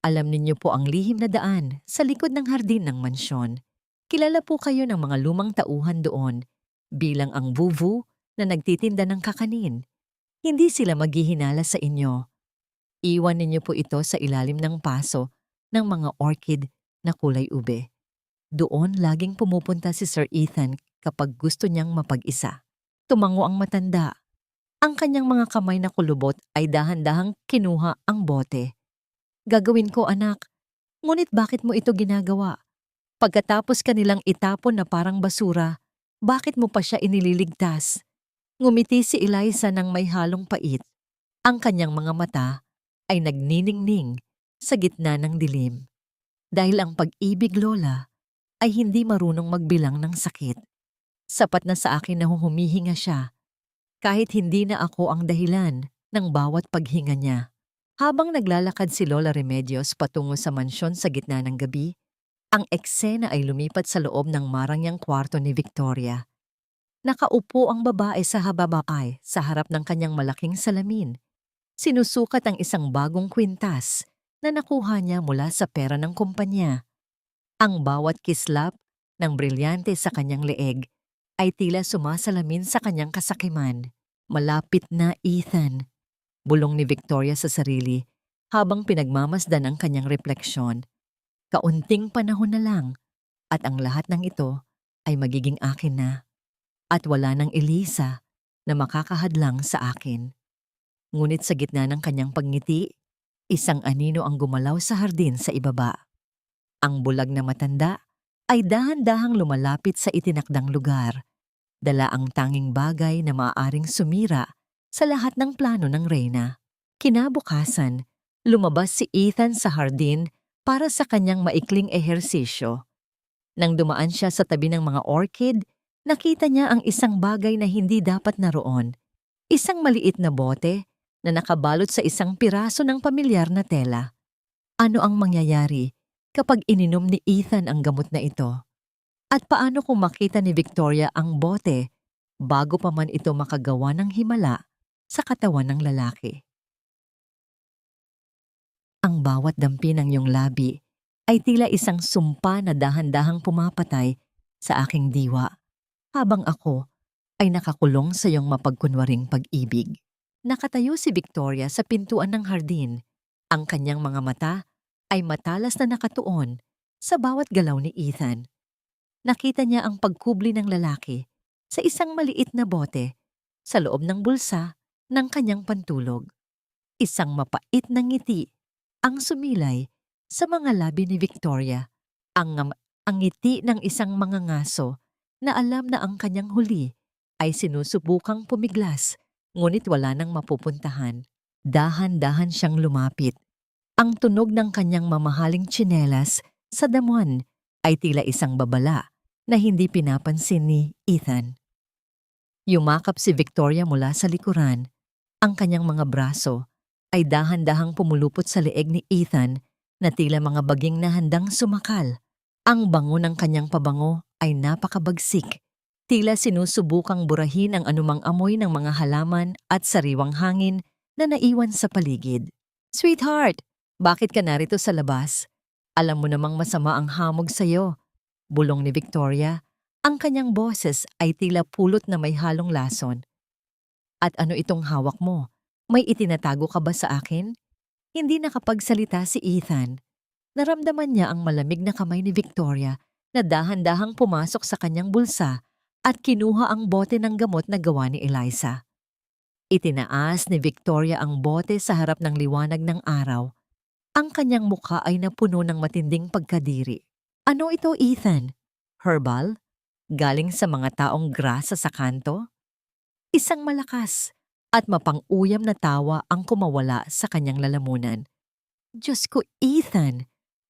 Speaker 1: Alam ninyo po ang lihim na daan sa likod ng hardin ng mansyon. Kilala po kayo ng mga lumang tauhan doon bilang ang vuvu na nagtitinda ng kakanin. Hindi sila maghihinala sa inyo. Iwan ninyo po ito sa ilalim ng paso ng mga orchid na kulay ube. Doon laging pumupunta si Sir Ethan kapag gusto niyang mapag-isa. Tumango ang matanda. Ang kanyang mga kamay na kulubot ay dahan-dahang kinuha ang bote. Gagawin ko, anak. Ngunit bakit mo ito ginagawa? Pagkatapos kanilang itapon na parang basura, bakit mo pa siya inililigtas? Ngumiti si Eliza ng may halong pait. Ang kanyang mga mata ay nagniningning sa gitna ng dilim. Dahil ang pag-ibig, Lola, ay hindi marunong magbilang ng sakit. Sapat na sa akin na humihinga siya, kahit hindi na ako ang dahilan ng bawat paghinga niya. Habang naglalakad si Lola Remedios patungo sa mansyon sa gitna ng gabi, ang eksena ay lumipat sa loob ng marangyang kwarto ni Victoria. Nakaupo ang babae sa hababakay sa harap ng kanyang malaking salamin. Sinusukat ang isang bagong kwintas na nakuha niya mula sa pera ng kumpanya. Ang bawat kislap ng brilyante sa kanyang leeg ay tila sumasalamin sa kanyang kasakiman. Malapit na, Ethan, bulong ni Victoria sa sarili habang pinagmamasdan ang kanyang refleksyon. Kaunting panahon na lang at ang lahat ng ito ay magiging akin na. At wala ng Elisa na makakahadlang sa akin. Ngunit sa gitna ng kanyang pagngiti, isang anino ang gumalaw sa hardin sa ibaba. Ang bulag na matanda ay dahan-dahang lumalapit sa itinakdang lugar. Dala ang tanging bagay na maaaring sumira sa lahat ng plano ng reyna. Kinabukasan, lumabas si Ethan sa hardin para sa kanyang maikling ehersisyo. Nang dumaan siya sa tabi ng mga orchid, nakita niya ang isang bagay na hindi dapat naroon. Isang maliit na bote na nakabalot sa isang piraso ng pamilyar na tela. Ano ang mangyayari kapag ininom ni Ethan ang gamot na ito? At paano kung makita ni Victoria ang bote bago pa man ito makagawa ng himala sa katawan ng lalaki? Ang bawat dampi ng iyong labi ay tila isang sumpa na dahan-dahang pumapatay sa aking diwa, habang ako ay nakakulong sa iyong mapagkunwaring pag-ibig. Nakatayo si Victoria sa pintuan ng hardin. Ang kanyang mga mata ay matalas na nakatuon sa bawat galaw ni Ethan. Nakita niya ang pagkubli ng lalaki sa isang maliit na bote sa loob ng bulsa ng kanyang pantulog. Isang mapait na ngiti ang sumilay sa mga labi ni Victoria, ang ngiti ng isang mangangaso na alam na ang kanyang huli ay sinusubukang pumiglas, ngunit wala nang mapupuntahan. Dahan-dahan siyang lumapit. Ang tunog ng kanyang mamahaling tsinelas sa damuhan ay tila isang babala na hindi pinapansin ni Ethan. Yumakap si Victoria mula sa likuran. Ang kanyang mga braso ay dahan-dahang pumulupot sa leeg ni Ethan na tila mga baging na handang sumakal. Ang bango ng kanyang pabango ay napakabagsik. Tila sinusubukang burahin ang anumang amoy ng mga halaman at sariwang hangin na naiwan sa paligid. "Sweetheart, bakit ka narito sa labas? Alam mo namang masama ang hamog sa'yo," bulong ni Victoria. Ang kanyang boses ay tila pulot na may halong lason. "At ano itong hawak mo? May itinatago ka ba sa akin?" Hindi nakapagsalita si Ethan. Naramdaman niya ang malamig na kamay ni Victoria na dahan-dahang pumasok sa kanyang bulsa at kinuha ang bote ng gamot na gawa ni Eliza. Itinaas ni Victoria ang bote sa harap ng liwanag ng araw. Ang kanyang mukha ay napuno ng matinding pagkadiri. "Ano ito, Ethan? Herbal? Galing sa mga taong grasa sa kanto?" Isang malakas at mapang-uyam na tawa ang kumawala sa kanyang lalamunan. "Diyos ko, Ethan!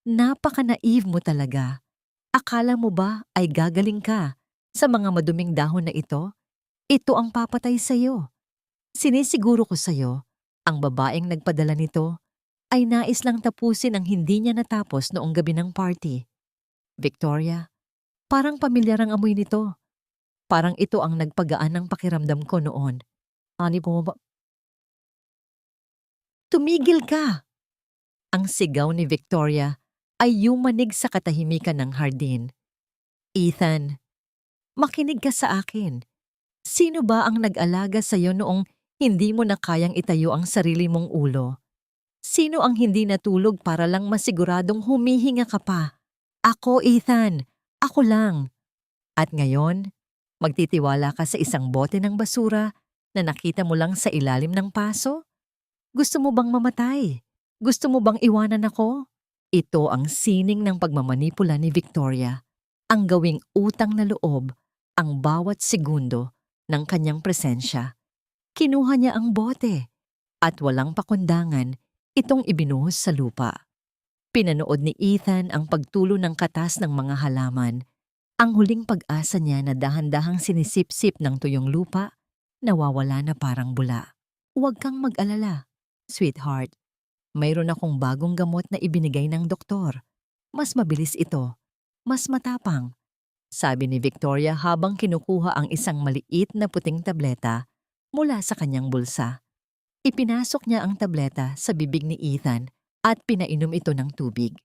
Speaker 1: Napaka-naive mo talaga. Akala mo ba ay gagaling ka sa mga maduming dahon na ito? Ito ang papatay sa'yo. Sinisiguro ko sa'yo, ang babaeng nagpadala nito ay nais lang tapusin ang hindi niya natapos noong gabi ng party. Victoria, parang pamilyar ang amoy nito. Parang ito ang nagpagaan ng pakiramdam ko noon. Ani po ba? Tumigil ka!" Ang sigaw ni Victoria ay yumanig sa katahimikan ng hardin. "Ethan, makinig ka sa akin. Sino ba ang nag-alaga sa'yo noong hindi mo na kayang itayo ang sarili mong ulo? Sino ang hindi natulog para lang masiguradong humihinga ka pa? Ako, Ethan. Ako lang. At ngayon, magtitiwala ka sa isang bote ng basura na nakita mo lang sa ilalim ng paso? Gusto mo bang mamatay? Gusto mo bang iwanan ako?" Ito ang sining ng pagmamanipula ni Victoria. Ang gawing utang na loob ang bawat segundo ng kanyang presensya. Kinuha niya ang bote at walang pakundangan itong ibinuhos sa lupa. Pinanood ni Ethan ang pagtulo ng katas ng mga halaman. Ang huling pag-asa niya na dahan-dahang sinisip-sip ng tuyong lupa, nawawala na parang bula. "Huwag kang mag-alala, sweetheart. Mayroon akong bagong gamot na ibinigay ng doktor. Mas mabilis ito. Mas matapang," sabi ni Victoria habang kinukuha ang isang maliit na puting tableta mula sa kanyang bulsa. Ipinasok niya ang tableta sa bibig ni Ethan at pinainom ito ng tubig.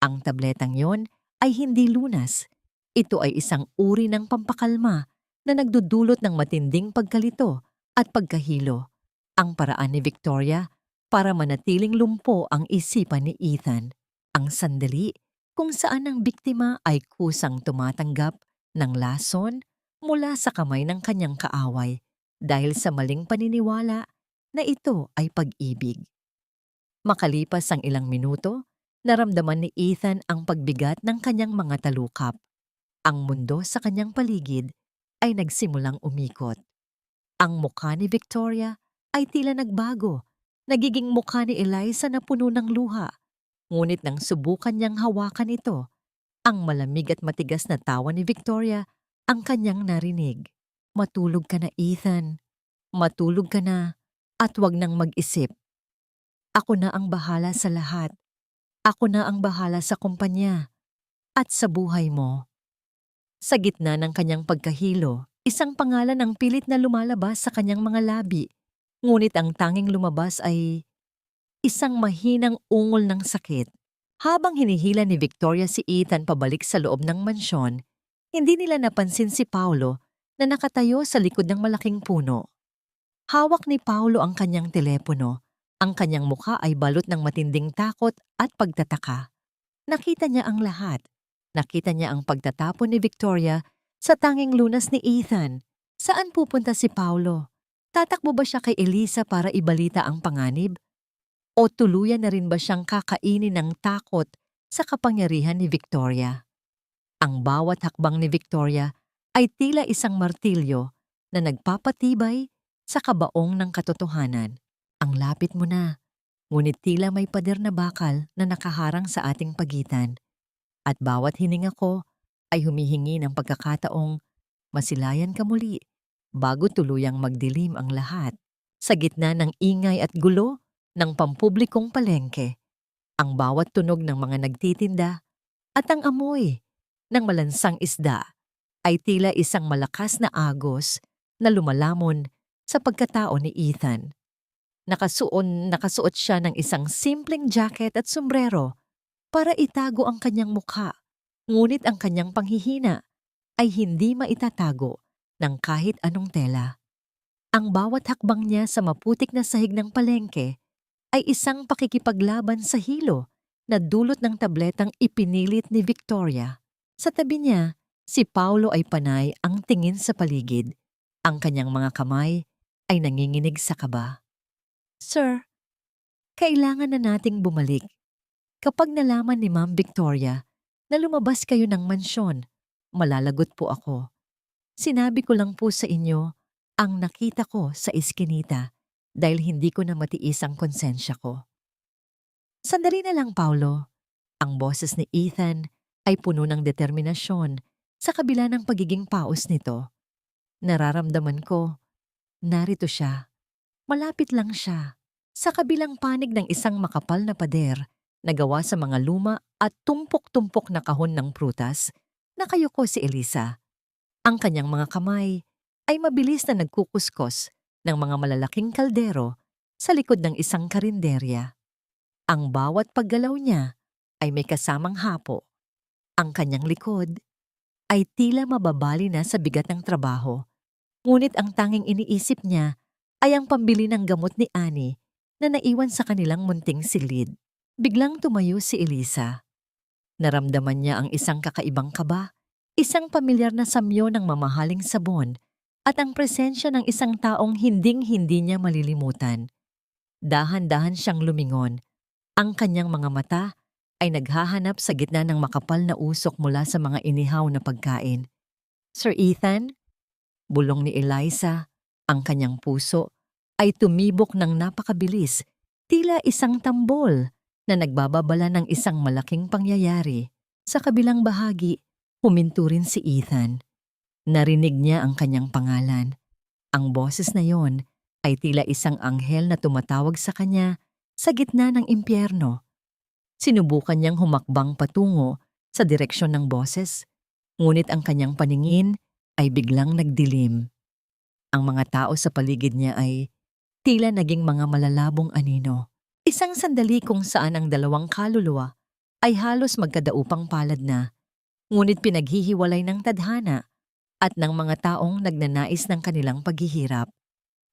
Speaker 1: Ang tabletang yon ay hindi lunas. Ito ay isang uri ng pampakalma na nagdudulot ng matinding pagkalito at pagkahilo. Ang paraan ni Victoria para manatiling lumpo ang isipan ni Ethan. Ang sandali kung saan ang biktima ay kusang tumatanggap ng lason mula sa kamay ng kanyang kaaway dahil sa maling paniniwala na ito ay pag-ibig. Makalipas ang ilang minuto, naramdaman ni Ethan ang pagbigat ng kanyang mga talukap. Ang mundo sa kanyang paligid ay nagsimulang umikot. Ang mukha ni Victoria ay tila nagbago. Nagiging mukha ni Eliza na puno ng luha. Ngunit nang subukan niyang hawakan ito, ang malamig at matigas na tawa ni Victoria ang kanyang narinig. "Matulog ka na, Ethan. Matulog ka na at wag nang mag-isip. Ako na ang bahala sa lahat. Ako na ang bahala sa kumpanya at sa buhay mo." Sa gitna ng kanyang pagkahilo, isang pangalan ang pilit na lumalabas sa kanyang mga labi. Ngunit ang tanging lumabas ay isang mahinang ungol ng sakit. Habang hinihila ni Victoria si Ethan pabalik sa loob ng mansyon, hindi nila napansin si Paulo na nakatayo sa likod ng malaking puno. Hawak ni Paulo ang kanyang telepono. Ang kanyang mukha ay balot ng matinding takot at pagtataka. Nakita niya ang lahat. Nakita niya ang pagtatapon ni Victoria sa tanging lunas ni Ethan. Saan pupunta si Paulo? Tatakbo ba siya kay Eliza para ibalita ang panganib? O tuluyan na rin ba siyang kakainin ng takot sa kapangyarihan ni Victoria? Ang bawat hakbang ni Victoria ay tila isang martilyo na nagpapatibay sa kabaong ng katotohanan. Ang lapit mo na, ngunit tila may pader na bakal na nakaharang sa ating pagitan. At bawat hininga ko ay humihingi ng pagkakataong masilayan ka muli bago tuluyang magdilim ang lahat. Sa gitna ng ingay at gulo ng pampublikong palengke, ang bawat tunog ng mga nagtitinda at ang amoy ng malansang isda ay tila isang malakas na agos na lumalamon sa pagkatao ni Ethan. Nakasuot siya ng isang simpleng jacket at sombrero para itago ang kanyang mukha, ngunit ang kanyang panghihina ay hindi maitatago ng kahit anong tela. Ang bawat hakbang niya sa maputik na sahig ng palengke ay isang pakikipaglaban sa hilo na dulot ng tabletang ipinilit ni Victoria. Sa tabi niya, si Paulo ay panay ang tingin sa paligid. Ang kanyang mga kamay ay nanginginig sa kaba. Sir, kailangan na nating bumalik. Kapag nalaman ni Ma'am Victoria na lumabas kayo ng mansyon, malalagot po ako. Sinabi ko lang po sa inyo ang nakita ko sa iskinita dahil hindi ko na matiis ang konsensya ko. Sandali na lang, Paulo. Ang boses ni Ethan ay puno ng determinasyon sa kabila ng pagiging paos nito. Nararamdaman ko, narito siya. Malapit lang siya. Sa kabilang panig ng isang makapal na pader na gawa sa mga luma at tumpok-tumpok na kahon ng prutas, nakayuko si Elisa. Ang kanyang mga kamay ay mabilis na nagkukuskos ng mga malalaking kaldero sa likod ng isang karinderya. Ang bawat paggalaw niya ay may kasamang hapo. Ang kanyang likod ay tila mababali na sa bigat ng trabaho. Ngunit ang tanging iniisip niya ay ang pambili ng gamot ni Annie na naiwan sa kanilang munting silid. Biglang tumayo si Elisa. Naramdaman niya ang isang kakaibang kaba, isang pamilyar na samyo ng mamahaling sabon, at ang presensya ng isang taong hinding-hindi niya malilimutan. Dahan-dahan siyang lumingon. Ang kanyang mga mata ay naghahanap sa gitna ng makapal na usok mula sa mga inihaw na pagkain. Sir Ethan? Bulong ni Eliza, ang kanyang puso ay tumibok ng napakabilis, tila isang tambol na nagbababala ng isang malaking pangyayari. Sa kabilang bahagi, huminto rin si Ethan. Narinig niya ang kanyang pangalan. Ang boses na yon ay tila isang anghel na tumatawag sa kanya sa gitna ng impyerno. Sinubukan niyang humakbang patungo sa direksyon ng boses, ngunit ang kanyang paningin ay biglang nagdilim. Ang mga tao sa paligid niya ay tila naging mga malalabong anino. Isang sandali kung saan ang dalawang kaluluwa ay halos magkadaupang palad na, ngunit pinaghihiwalay ng tadhana at ng mga taong nagnanais ng kanilang paghihirap.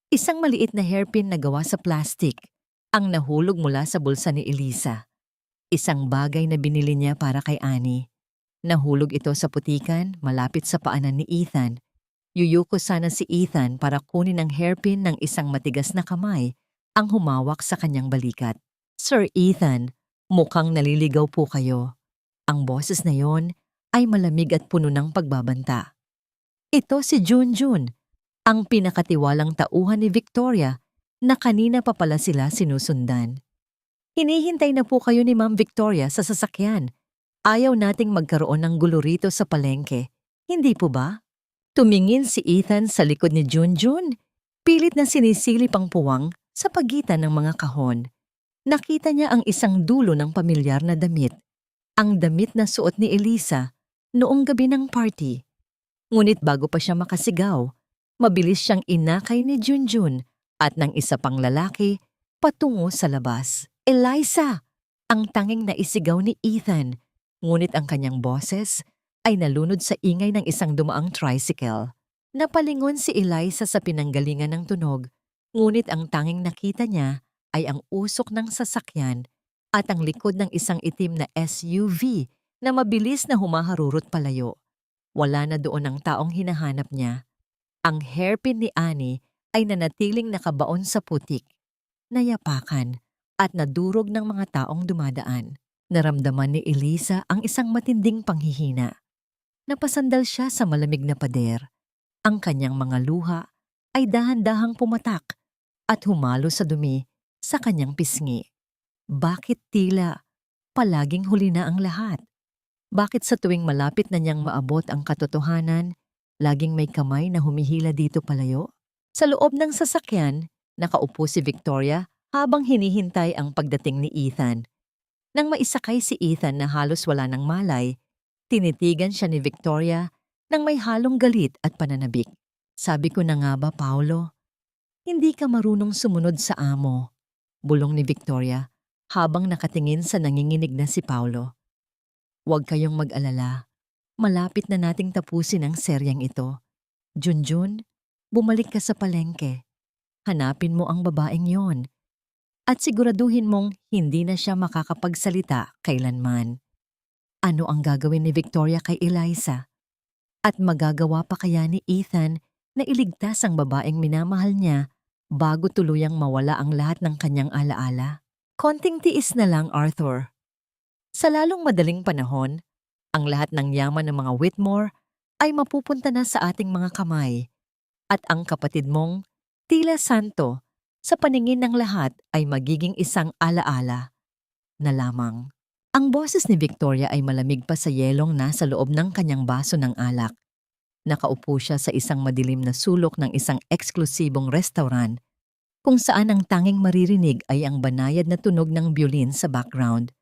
Speaker 1: Isang maliit na hairpin na gawa sa plastik ang nahulog mula sa bulsa ni Elisa. Isang bagay na binili niya para kay Annie. Nahulog ito sa putikan malapit sa paanan ni Ethan. Yuyuko sana si Ethan para kunin ang hairpin ng isang matigas na kamay ang humawak sa kanyang balikat. Sir Ethan, mukhang naliligaw po kayo. Ang boses na yon ay malamig at puno ng pagbabanta. Ito si Junjun, ang pinakatiwalang tauhan ni Victoria na kanina pa pala sila sinusundan. Hinihintay na po kayo ni Ma'am Victoria sa sasakyan. Ayaw nating magkaroon ng gulo rito sa palengke. Hindi po ba? Tumingin si Ethan sa likod ni Junjun. Pilit na sinisilip ang puwang sa pagitan ng mga kahon. Nakita niya ang isang dulo ng pamilyar na damit. Ang damit na suot ni Elisa noong gabi ng party. Ngunit bago pa siya makasigaw, mabilis siyang inakay ni Junjun at ng isa pang lalaki patungo sa labas. Eliza! Ang tanging naisigaw ni Ethan, ngunit ang kanyang boses ay nalunod sa ingay ng isang dumaang tricycle. Napalingon si Eliza sa pinanggalingan ng tunog, ngunit ang tanging nakita niya ay ang usok ng sasakyan at ang likod ng isang itim na SUV na mabilis na humaharurot palayo. Wala na doon ang taong hinahanap niya. Ang hairpin ni Annie ay nanatiling nakabaon sa putik, nayapakan at nadurog ng mga taong dumadaan. Naramdaman ni Elisa ang isang matinding panghihina. Napasandal siya sa malamig na pader. Ang kanyang mga luha ay dahan-dahang pumatak at humalo sa dumi sa kanyang pisngi. Bakit tila palaging huli na ang lahat? Bakit sa tuwing malapit na niyang maabot ang katotohanan, laging may kamay na humihila dito palayo? Sa loob ng sasakyan, nakaupo si Victoria habang hinihintay ang pagdating ni Ethan. Nang maisakay si Ethan na halos wala ng malay, tinitigan siya ni Victoria nang may halong galit at pananabik. Sabi ko na nga ba, Paolo? Hindi ka marunong sumunod sa amo, bulong ni Victoria habang nakatingin sa nanginginig na si Paolo. Huwag kayong mag-alala. Malapit na nating tapusin ang seryeng ito. Junjun, bumalik ka sa palengke. Hanapin mo ang babaeng yon. At siguraduhin mong hindi na siya makakapagsalita kailanman. Ano ang gagawin ni Victoria kay Eliza? At magagawa pa kaya ni Ethan na iligtas ang babaeng minamahal niya bago tuluyang mawala ang lahat ng kanyang alaala? Konting tiis na lang, Arthur. Sa lalong madaling panahon, ang lahat ng yaman ng mga Whitmore ay mapupunta na sa ating mga kamay. At ang kapatid mong, tila santo, sa paningin ng lahat ay magiging isang alaala na lamang. Ang boses ni Victoria ay malamig pa sa yelong nasa loob ng kanyang baso ng alak. Nakaupo siya sa isang madilim na sulok ng isang eksklusibong restaurant kung saan ang tanging maririnig ay ang banayad na tunog ng biolin sa background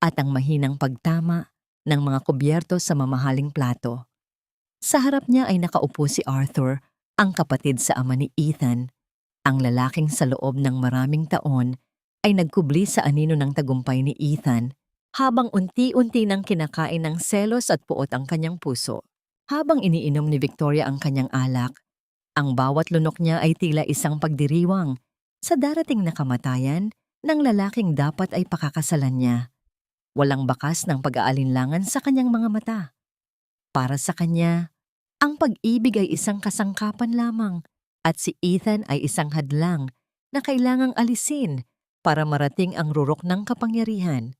Speaker 1: at ang mahinang pagtama ng mga kubyerto sa mamahaling plato. Sa harap niya ay nakaupo si Arthur, ang kapatid sa ama ni Ethan. Ang lalaking sa loob ng maraming taon ay nagkubli sa anino ng tagumpay ni Ethan habang unti-unti nang kinakain ng selos at puot ang kanyang puso. Habang iniinom ni Victoria ang kanyang alak, ang bawat lunok niya ay tila isang pagdiriwang sa darating na kamatayan ng lalaking dapat ay pakakasalan niya. Walang bakas ng pag-aalinlangan sa kanyang mga mata. Para sa kanya, ang pag-ibig ay isang kasangkapan lamang at si Ethan ay isang hadlang na kailangang alisin para marating ang rurok ng kapangyarihan.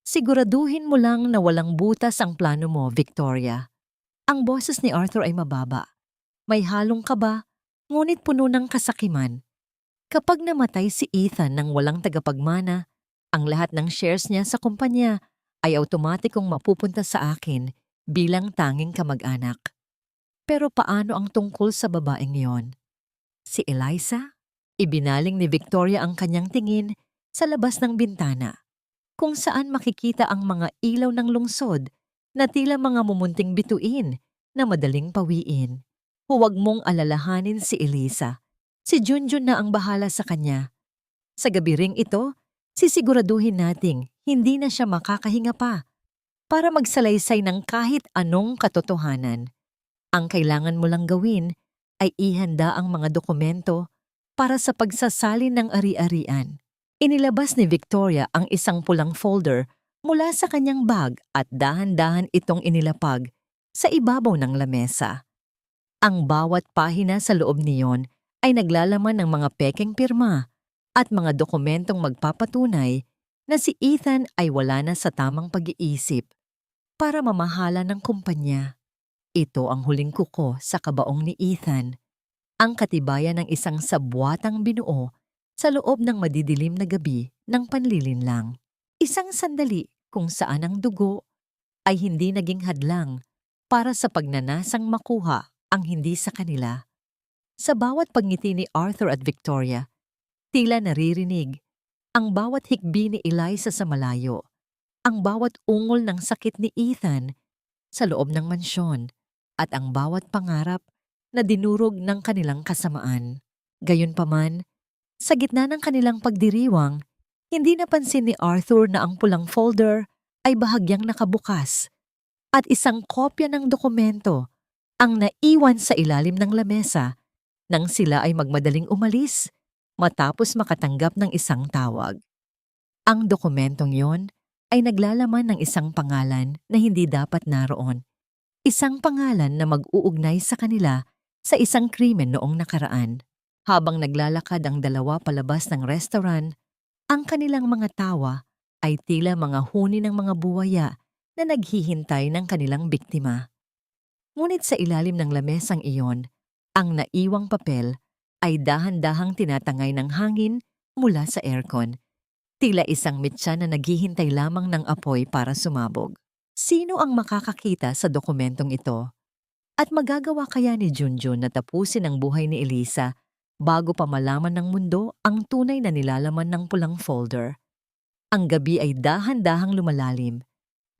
Speaker 1: Siguraduhin mo lang na walang butas ang plano mo, Victoria. Ang boses ni Arthur ay mababa. May halong kaba, ngunit puno ng kasakiman. Kapag namatay si Ethan nang walang tagapagmana, ang lahat ng shares niya sa kumpanya ay automatikong mapupunta sa akin bilang tanging kamag-anak. Pero paano ang tungkol sa babaeng iyon? Si Eliza? Ibinaling ni Victoria ang kanyang tingin sa labas ng bintana, kung saan makikita ang mga ilaw ng lungsod na tila mga mumunting bituin na madaling pawiin. Huwag mong alalahanin si Eliza. Si Junjun na ang bahala sa kanya. Sa gabi ring ito, sisiguraduhin nating hindi na siya makakahinga pa para magsalaysay ng kahit anong katotohanan. Ang kailangan mo lang gawin ay ihanda ang mga dokumento para sa pagsasalin ng ari-arian. Inilabas ni Victoria ang isang pulang folder mula sa kanyang bag at dahan-dahan itong inilapag sa ibabaw ng lamesa. Ang bawat pahina sa loob niyon ay naglalaman ng mga pekeng pirma at mga dokumentong magpapatunay na si Ethan ay wala na sa tamang pag-iisip para mamahala ng kumpanya. Ito ang huling kuko sa kabaong ni Ethan, ang katibayan ng isang sabwatang binuo sa loob ng madidilim na gabi ng panlilinlang. Isang sandali kung saan ang dugo ay hindi naging hadlang para sa pagnanasang makuha ang hindi sa kanila. Sa bawat pagngiti ni Arthur at Victoria, tila naririnig ang bawat hikbi ni Eliza sa malayo, ang bawat ungol ng sakit ni Ethan sa loob ng mansyon, at ang bawat pangarap na dinurog ng kanilang kasamaan. Gayunpaman, sa gitna ng kanilang pagdiriwang, hindi napansin ni Arthur na ang pulang folder ay bahagyang nakabukas at isang kopya ng dokumento ang naiwan sa ilalim ng lamesa nang sila ay magmadaling umalis matapos makatanggap ng isang tawag. Ang dokumentong yon ay naglalaman ng isang pangalan na hindi dapat naroon. Isang pangalan na mag-uugnay sa kanila sa isang krimen noong nakaraan. Habang naglalakad ang dalawa palabas ng restaurant, ang kanilang mga tawa ay tila mga huni ng mga buwaya na naghihintay ng kanilang biktima. Ngunit sa ilalim ng lamesang iyon, ang naiwang papel ay dahan-dahang tinatangay ng hangin mula sa aircon. Tila isang mitsa na naghihintay lamang ng apoy para sumabog. Sino ang makakakita sa dokumentong ito? At magagawa kaya ni Junjun na tapusin ang buhay ni Elisa bago pa malaman ng mundo ang tunay na nilalaman ng pulang folder? Ang gabi ay dahan-dahang lumalalim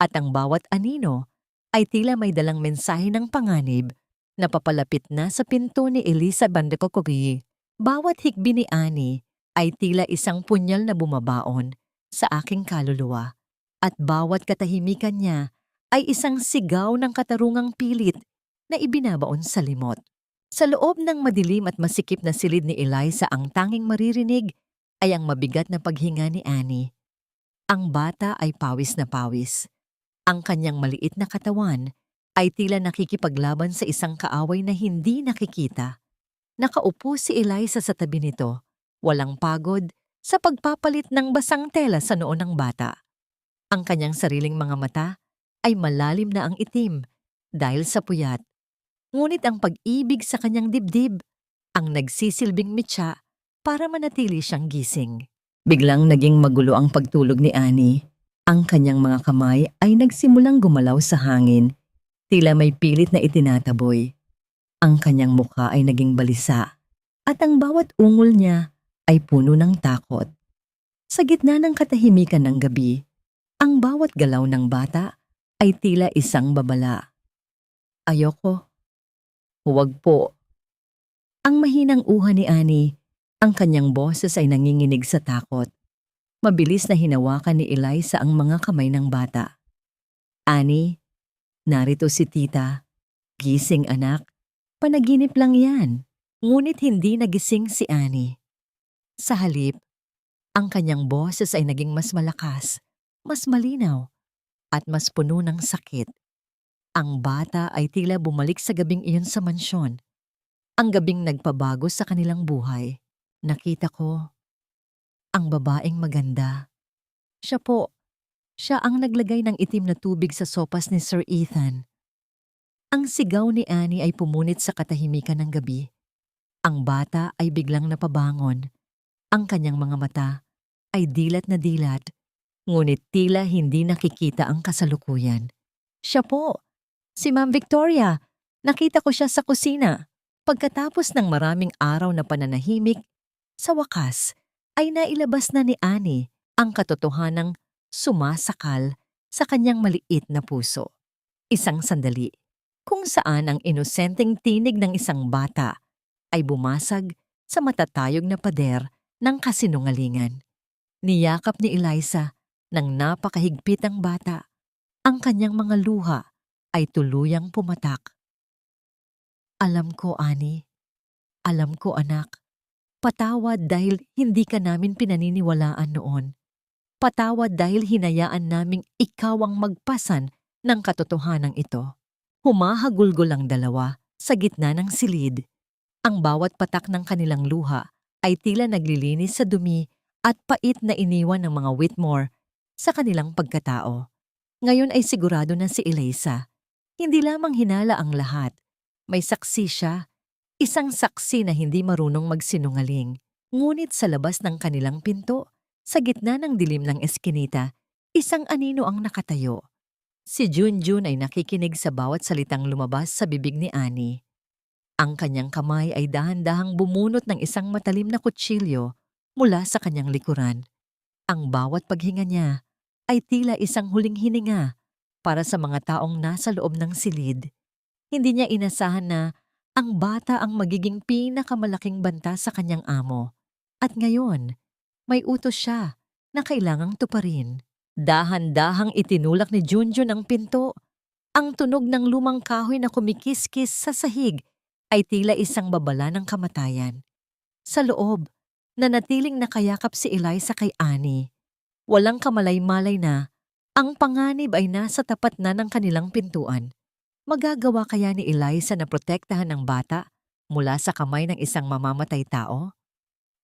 Speaker 1: at ang bawat anino ay tila may dalang mensahe ng panganib na papalapit na sa pinto ni Elisa Bandecocogi. Bawat hikbi ni Annie ay tila isang punyal na bumabaon sa aking kaluluwa at bawat katahimikan niya ay isang sigaw ng katarungang pilit na ibinabaon sa limot. Sa loob ng madilim at masikip na silid ni Eliza, ang tanging maririnig ay ang mabigat na paghinga ni Annie. Ang bata ay pawis na pawis. Ang kanyang maliit na katawan ay tila nakikipaglaban sa isang kaaway na hindi nakikita. Nakaupo si Eliza sa tabi nito, walang pagod, sa pagpapalit ng basang tela sa noo ng bata. Ang kanyang sariling mga mata ay malalim na ang itim dahil sa puyat. Ngunit ang pag-ibig sa kanyang dibdib ang nagsisilbing mitsa para manatili siyang gising. Biglang naging magulo ang pagtulog ni Annie. Ang kanyang mga kamay ay nagsimulang gumalaw sa hangin, tila may pilit na itinataboy. Ang kanyang mukha ay naging balisa at ang bawat ungol niya ay puno ng takot. Sa gitna ng katahimikan ng gabi, ang bawat galaw ng bata ay tila isang babala. Ayoko. Huwag po. Ang mahinang uha ni Annie, ang kanyang boses ay nanginginig sa takot. Mabilis na hinawakan ni Eliza ang mga kamay ng bata. Annie, narito si tita. Gising anak, panaginip lang yan. Ngunit hindi nagising si Annie. Sa halip, ang kanyang boses ay naging mas malakas, mas malinaw, at mas puno ng sakit. Ang bata ay tila bumalik sa gabing iyon sa mansyon. Ang gabing nagpabago sa kanilang buhay. Nakita ko ang babaeng maganda. Siya po, siya ang naglagay ng itim na tubig sa sopas ni Sir Ethan. Ang sigaw ni Annie ay pumunit sa katahimikan ng gabi. Ang bata ay biglang napabangon. Ang kanyang mga mata ay dilat na dilat, ngunit tila hindi nakikita ang kasalukuyan. Siya po, si Ma'am Victoria. Nakita ko siya sa kusina. Pagkatapos ng maraming araw na pananahimik, sa wakas ay nailabas na ni Annie ang katotohanang sumasakal sa kanyang maliit na puso. Isang sandali, kung saan ang inosenteng tinig ng isang bata ay bumasag sa matatayog na pader ng kasinungalingan. Niyakap ni Eliza ng napakahigpit ang bata. Ang kanyang mga luha ay tuluyang pumatak. Alam ko, Annie. Alam ko, anak. Patawad dahil hindi ka namin pinaniniwalaan noon. Patawad dahil hinayaan naming ikaw ang magpasan ng katotohanan ito. Humahagulgol ang dalawa sa gitna ng silid. Ang bawat patak ng kanilang luha ay tila naglilinis sa dumi at pait na iniwan ng mga Whitmore sa kanilang pagkatao. Ngayon ay sigurado na si Eliza. Hindi lamang hinala ang lahat. May saksi siya. Isang saksi na hindi marunong magsinungaling. Ngunit sa labas ng kanilang pinto, sa gitna ng dilim ng eskinita, isang anino ang nakatayo. Si Junjun ay nakikinig sa bawat salitang lumabas sa bibig ni Annie. Ang kanyang kamay ay dahan-dahang bumunot ng isang matalim na kutsilyo mula sa kanyang likuran. Ang bawat paghinga niya ay tila isang huling hininga para sa mga taong nasa loob ng silid. Hindi niya inasahan na ang bata ang magiging pinakamalaking banta sa kanyang amo. At ngayon, may utos siya na kailangang tuparin. Dahan-dahang itinulak ni Junjun ang pinto. Ang tunog ng lumang kahoy na kumikiskis sa sahig ay tila isang babala ng kamatayan. Sa loob, nanatiling nakayakap si Eliza kay Annie. Walang kamalay-malay na ang panganib ay nasa tapat na ng kanilang pintuan. Magagawa kaya ni Eliza na protektahan ng bata mula sa kamay ng isang mamamatay tao?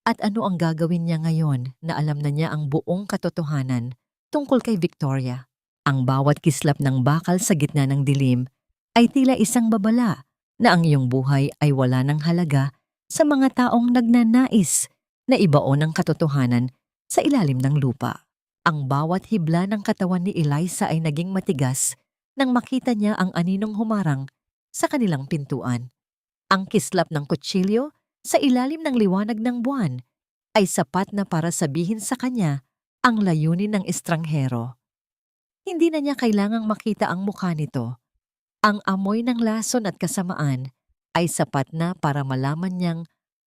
Speaker 1: At ano ang gagawin niya ngayon na alam na niya ang buong katotohanan tungkol kay Victoria? Ang bawat kislap ng bakal sa gitna ng dilim ay tila isang babala na ang iyong buhay ay wala ng halaga sa mga taong nagnanais na ibaon ang katotohanan sa ilalim ng lupa. Ang bawat hibla ng katawan ni Eliza ay naging matigas nang makita niya ang aninong humarang sa kanilang pintuan. Ang kislap ng kutsilyo sa ilalim ng liwanag ng buwan ay sapat na para sabihin sa kanya ang layunin ng estranghero. Hindi na niya kailangang makita ang mukha nito. Ang amoy ng lason at kasamaan ay sapat na para malaman niyang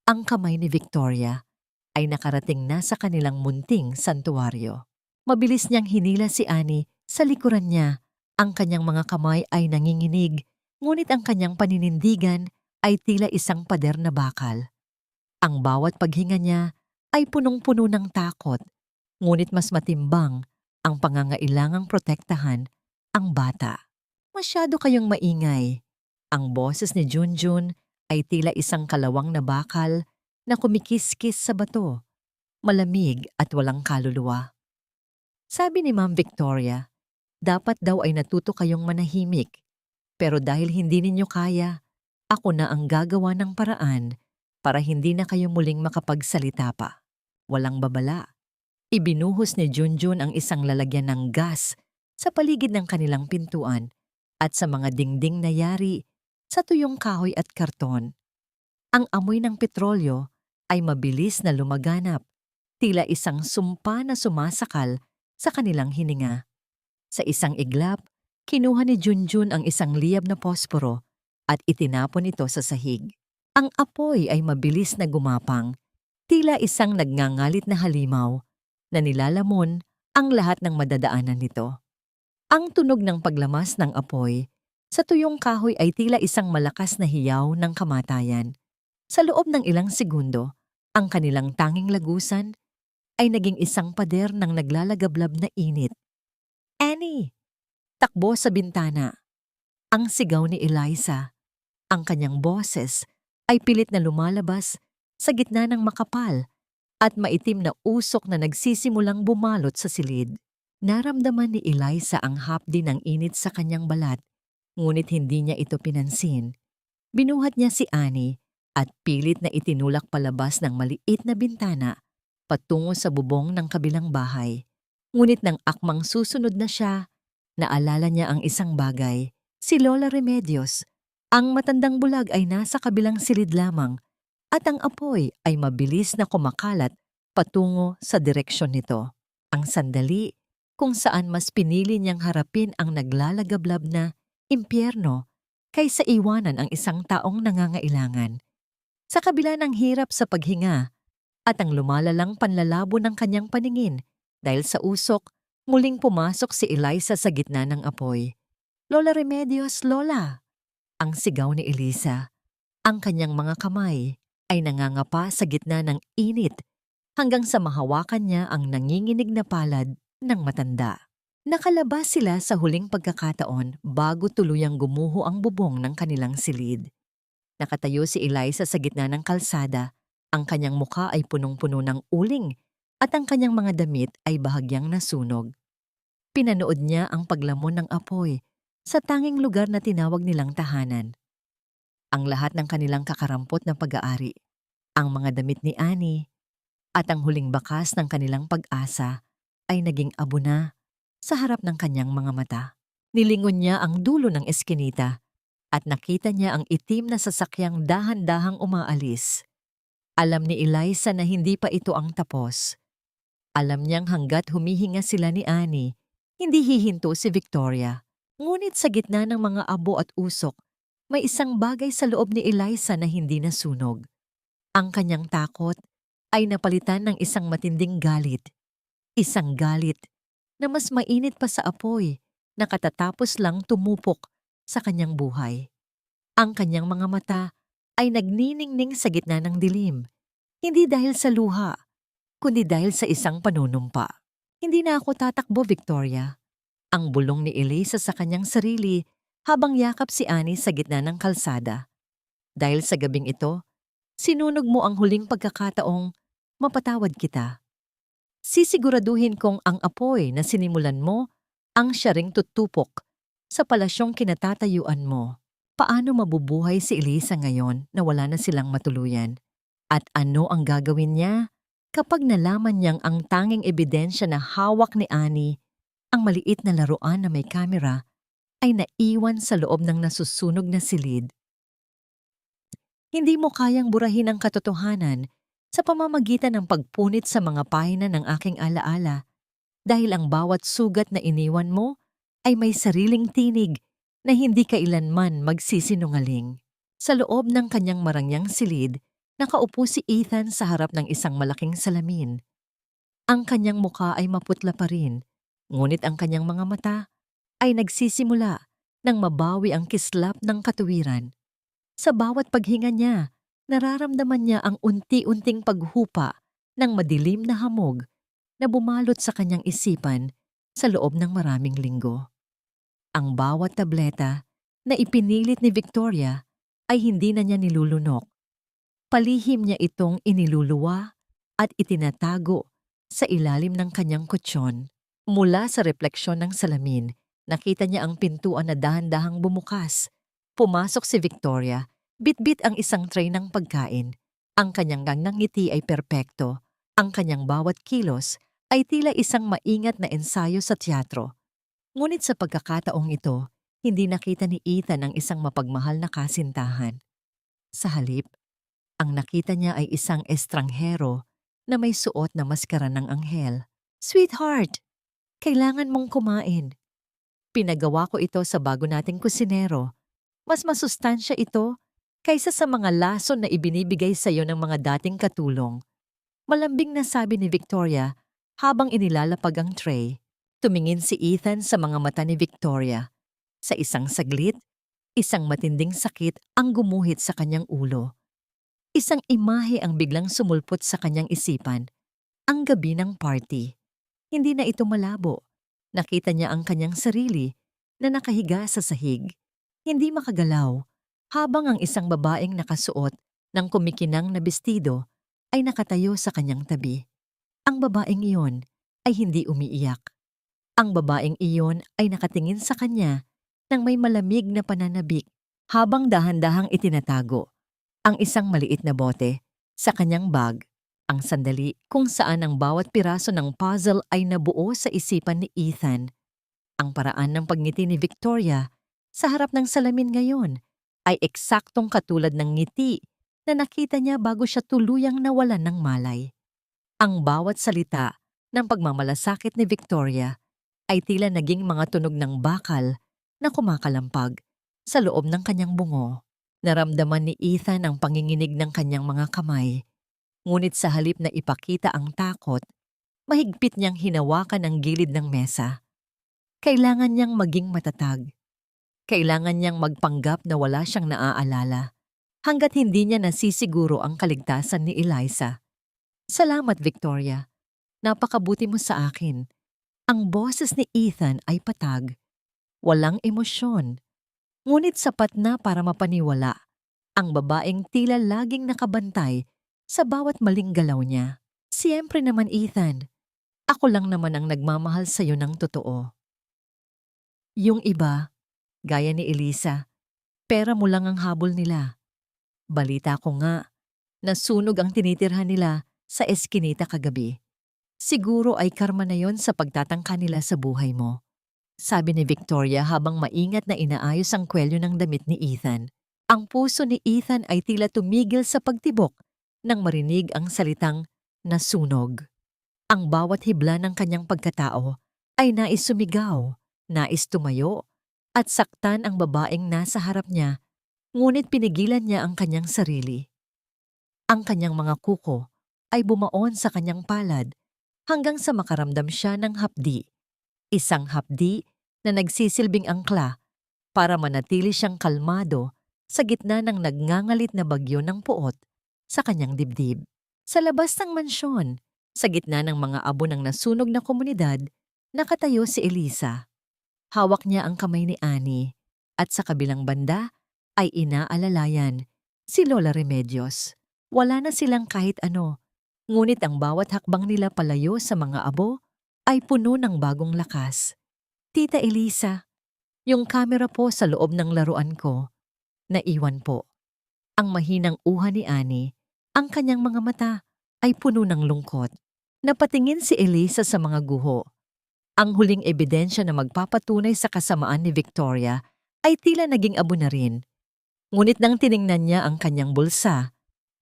Speaker 1: ang kamay ni Victoria ay nakarating na sa kanilang munting santuwaryo. Mabilis niyang hinila si Annie sa likuran niya. Ang kanyang mga kamay ay nanginginig, ngunit ang kanyang paninindigan ay tila isang pader na bakal. Ang bawat paghinga niya ay punong-puno ng takot, ngunit mas matimbang ang pangangailangang protektahan ang bata. Masyado kayong maingay. Ang boses ni Junjun ay tila isang kalawang na bakal na kumikiskis sa bato, malamig at walang kaluluwa. Sabi ni Ma'am Victoria, dapat daw ay natuto kayong manahimik, pero dahil hindi ninyo kaya, ako na ang gagawa ng paraan para hindi na kayo muling makapagsalita pa. Walang babala. Ibinuhos ni Junjun ang isang lalagyan ng gas sa paligid ng kanilang pintuan at sa mga dingding na yari sa tuyong kahoy at karton. Ang amoy ng petrolyo ay mabilis na lumaganap, tila isang sumpa na sumasakal sa kanilang hininga. Sa isang iglap, kinuha ni Junjun ang isang liyab na posporo at itinapon ito sa sahig. Ang apoy ay mabilis na gumapang, tila isang nagngangalit na halimaw na nilalamon ang lahat ng madadaanan nito. Ang tunog ng paglamas ng apoy sa tuyong kahoy ay tila isang malakas na hiyaw ng kamatayan. Sa loob ng ilang segundo, ang kanilang tanging lagusan ay naging isang pader ng naglalagablab na init. Annie! Takbo sa bintana. Ang sigaw ni Eliza. Ang kanyang boses ay pilit na lumalabas sa gitna ng makapal at maitim na usok na nagsisimulang bumalot sa silid. Naramdaman ni Eliza ang hapdi ng init sa kanyang balat, ngunit hindi niya ito pinansin. Binuhat niya si Annie at pilit na itinulak palabas ng maliit na bintana patungo sa bubong ng kabilang bahay. Ngunit nang akmang susunod na siya, naalala niya ang isang bagay, si Lola Remedios. Ang matandang bulag ay nasa kabilang silid lamang at ang apoy ay mabilis na kumakalat patungo sa direksyon nito. Ang sandali kung saan mas pinili niyang harapin ang naglalagablab na impyerno kaysa iwanan ang isang taong nangangailangan. Sa kabila ng hirap sa paghinga at ang lumalalang panlalabo ng kanyang paningin dahil sa usok, muling pumasok si Eliza sa gitna ng apoy. Lola Remedios, Lola! Ang sigaw ni Eliza. Ang kanyang mga kamay ay nangangapa sa gitna ng init hanggang sa mahawakan niya ang nanginginig na palad ng matanda. Nakalabas sila sa huling pagkakataon bago tuluyang gumuho ang bubong ng kanilang silid. Nakatayo si Eliza sa gitna ng kalsada. Ang kanyang mukha ay punong-puno ng uling at ang kanyang mga damit ay bahagyang nasunog. Pinanood niya ang paglamon ng apoy sa tanging lugar na tinawag nilang tahanan. Ang lahat ng kanilang kakarampot na pag-aari, ang mga damit ni Annie, at ang huling bakas ng kanilang pag-asa ay naging abo na sa harap ng kanyang mga mata. Nilingon niya ang dulo ng eskinita at nakita niya ang itim na sasakyang dahan-dahang umaalis. Alam ni Eliza na hindi pa ito ang tapos. Alam niyang hanggat humihinga sila ni Annie, hindi hihinto si Victoria. Ngunit sa gitna ng mga abo at usok, may isang bagay sa loob ni Eliza na hindi nasunog. Ang kanyang takot ay napalitan ng isang matinding galit. Isang galit na mas mainit pa sa apoy na katatapos lang tumupok sa kanyang buhay. Ang kanyang mga mata ay nagniningning sa gitna ng dilim, hindi dahil sa luha, kundi dahil sa isang panunumpa. Hindi na ako tatakbo, Victoria. Ang bulong ni Eliza sa kanyang sarili habang yakap si Annie sa gitna ng kalsada. Dahil sa gabing ito, sinunog mo ang huling pagkakataong mapatawad kita. Sisiguraduhin kong ang apoy na sinimulan mo ang siya ring tutupok sa palasyong kinatatayuan mo. Paano mabubuhay si Elisa ngayon na wala na silang matuluyan? At ano ang gagawin niya kapag nalaman niyang ang tanging ebidensya na hawak ni Annie, ang maliit na laruan na may kamera, ay naiwan sa loob ng nasusunog na silid? Hindi mo kayang burahin ang katotohanan sa pamamagitan ng pagpunit sa mga pahina ng aking alaala dahil ang bawat sugat na iniwan mo ay may sariling tinig na hindi kailanman magsisinungaling. Sa loob ng kanyang marangyang silid, nakaupo si Ethan sa harap ng isang malaking salamin. Ang kanyang muka ay maputla pa rin, ngunit ang kanyang mga mata ay nagsisimula nang mabawi ang kislap ng katuwiran. Sa bawat paghinga niya, nararamdaman niya ang unti-unting paghupa ng madilim na hamog na bumalot sa kanyang isipan sa loob ng maraming linggo. Ang bawat tableta na ipinilit ni Victoria ay hindi na niya nilulunok. Palihim niya itong iniluluwa at itinatago sa ilalim ng kanyang kutsyon. Mula sa refleksyon ng salamin, nakita niya ang pintuan na dahan-dahang bumukas. Pumasok si Victoria, bitbit ang isang tray ng pagkain. Ang kanyang gangnang ngiti ay perpekto. Ang kanyang bawat kilos ay tila isang maingat na ensayo sa teatro. Ngunit sa pagkakataong ito, hindi nakita ni Ethan ang isang mapagmahal na kasintahan. Sa halip, ang nakita niya ay isang estranghero na may suot na maskara ng anghel. "Sweetheart, kailangan mong kumain. Pinagawa ko ito sa bago nating kusinero. Mas masustansya ito kaysa sa mga lason na ibinibigay sa iyo ng mga dating katulong." Malambing na sabi ni Victoria habang inilalapag ang tray. Tumingin si Ethan sa mga mata ni Victoria. Sa isang saglit, isang matinding sakit ang gumuhit sa kanyang ulo. Isang imahe ang biglang sumulpot sa kanyang isipan. Ang gabi ng party. Hindi na ito malabo. Nakita niya ang kanyang sarili na nakahiga sa sahig. Hindi makagalaw, habang ang isang babaeng nakasuot ng kumikinang na bestido ay nakatayo sa kanyang tabi. Ang babaeng iyon ay hindi umiiyak. Ang babaeng iyon ay nakatingin sa kanya ng may malamig na pananabik habang dahan-dahang itinatago ang isang maliit na bote sa kanyang bag. Ang sandali kung saan ang bawat piraso ng puzzle ay nabuo sa isipan ni Ethan. Ang paraan ng pagngiti ni Victoria sa harap ng salamin ngayon ay eksaktong katulad ng ngiti na nakita niya bago siya tuluyang nawalan ng malay. Ang bawat salita ng pagmamalasakit ni Victoria ay tila naging mga tunog ng bakal na kumakalampag sa loob ng kanyang bungo. Naramdaman ni Ethan ang panginginig ng kanyang mga kamay. Ngunit sa halip na ipakita ang takot, mahigpit niyang hinawakan ang gilid ng mesa. Kailangan niyang maging matatag. Kailangan niyang magpanggap na wala siyang naaalala hanggat hindi niya nasisiguro ang kaligtasan ni Eliza. "Salamat, Victoria. Napakabuti mo sa akin." Ang boses ni Ethan ay patag. Walang emosyon. Ngunit sapat na para mapaniwala ang babaeng tila laging nakabantay sa bawat maling galaw niya. "Siyempre naman, Ethan. Ako lang naman ang nagmamahal sa'yo ng totoo." Yung iba, gaya ni Eliza, pera mo lang ang habol nila. Balita ko nga, nasunog ang tinitirhan nila sa eskinita kagabi. Siguro ay karma na yon sa pagtatangka nila sa buhay mo, sabi ni Victoria habang maingat na inaayos ang kwelyo ng damit ni Ethan. Ang puso ni Ethan ay tila tumigil sa pagtibok nang marinig ang salitang nasunog. Ang bawat hibla ng kanyang pagkatao ay nais sumigaw, nais tumayo, at saktan ang babaeng nasa harap niya, ngunit pinigilan niya ang kanyang sarili. Ang kanyang mga kuko ay bumaon sa kanyang palad hanggang sa makaramdam siya ng hapdi. Isang hapdi na nagsisilbing angkla para manatili siyang kalmado sa gitna ng nagngangalit na bagyo ng puot sa kanyang dibdib. Sa labas ng mansyon, sa gitna ng mga abo ng nasunog na komunidad, nakatayo si Eliza. Hawak niya ang kamay ni Annie at sa kabilang banda ay inaalalayan si Lola Remedios. Wala na silang kahit ano, ngunit ang bawat hakbang nila palayo sa mga abo ay puno ng bagong lakas. "Tita Eliza, Yung camera po sa loob ng laruan ko, naiwan po. Ang mahinang uha ni Annie, ang kanyang mga mata ay puno ng lungkot. Napatingin si Elisa sa mga guho. Ang huling ebidensya na magpapatunay sa kasamaan ni Victoria ay tila naging abo na rin. Ngunit nang tiningnan niya ang kanyang bulsa,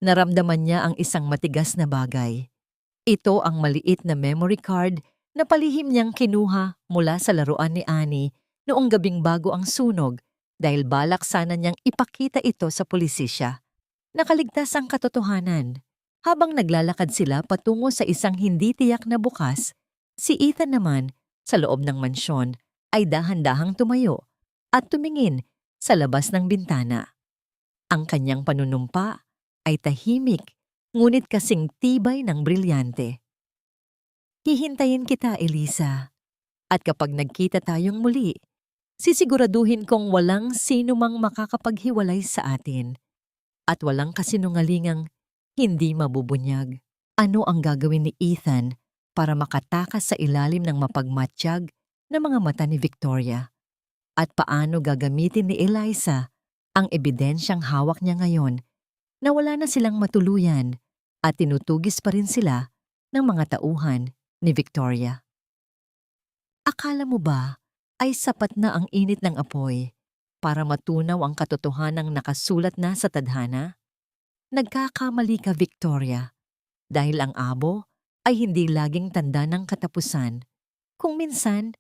Speaker 1: naramdaman niya ang isang matigas na bagay. Ito ang maliit na memory card na palihim niyang kinuha mula sa laruan ni Annie noong gabing bago ang sunog dahil balak sana niyang ipakita ito sa pulisisya. Nakaligtas ang katotohanan. Habang naglalakad sila patungo sa isang hindi tiyak na bukas, si Ethan naman sa loob ng mansyon ay dahan-dahang tumayo at tumingin sa labas ng bintana. Ang kanyang panunumpa ay tahimik ngunit kasing tibay ng brilyante. Hihintayin kita, Elisa. At kapag nagkita tayong muli, sisiguraduhin kong walang sino mang makakapaghiwalay sa atin at walang kasinungalingang hindi mabubunyag. Ano ang gagawin ni Ethan para makatakas sa ilalim ng mapagmatsyag na mga mata ni Victoria? At paano gagamitin ni Eliza ang ebidensyang hawak niya ngayon na wala na silang matuluyan at tinutugis pa rin sila ng mga tauhan ni Victoria? Akala mo ba ay sapat na ang init ng apoy para matunaw ang katotohanang nakasulat na sa tadhana? Nagkakamali ka, Victoria, dahil ang abo ay hindi laging tanda ng katapusan. Kung minsan,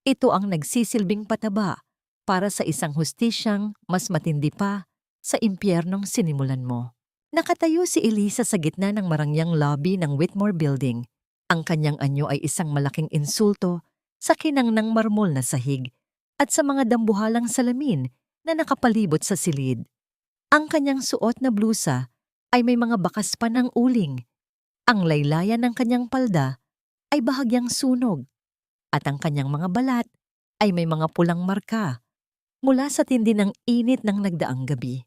Speaker 1: ito ang nagsisilbing pataba para sa isang hustisyang mas matindi pa sa impyernong sinimulan mo. Nakatayo si Elisa sa gitna ng marangyang lobby ng Whitmore Building. Ang kanyang anyo ay isang malaking insulto sa kinang ng marmol na sahig at sa mga dambuhalang salamin na nakapalibot sa silid. Ang kanyang suot na blusa ay may mga bakas pa ng uling. Ang laylayan ng kanyang palda ay bahagyang sunog at ang kanyang mga balat ay may mga pulang marka mula sa tindi ng init ng nagdaang gabi.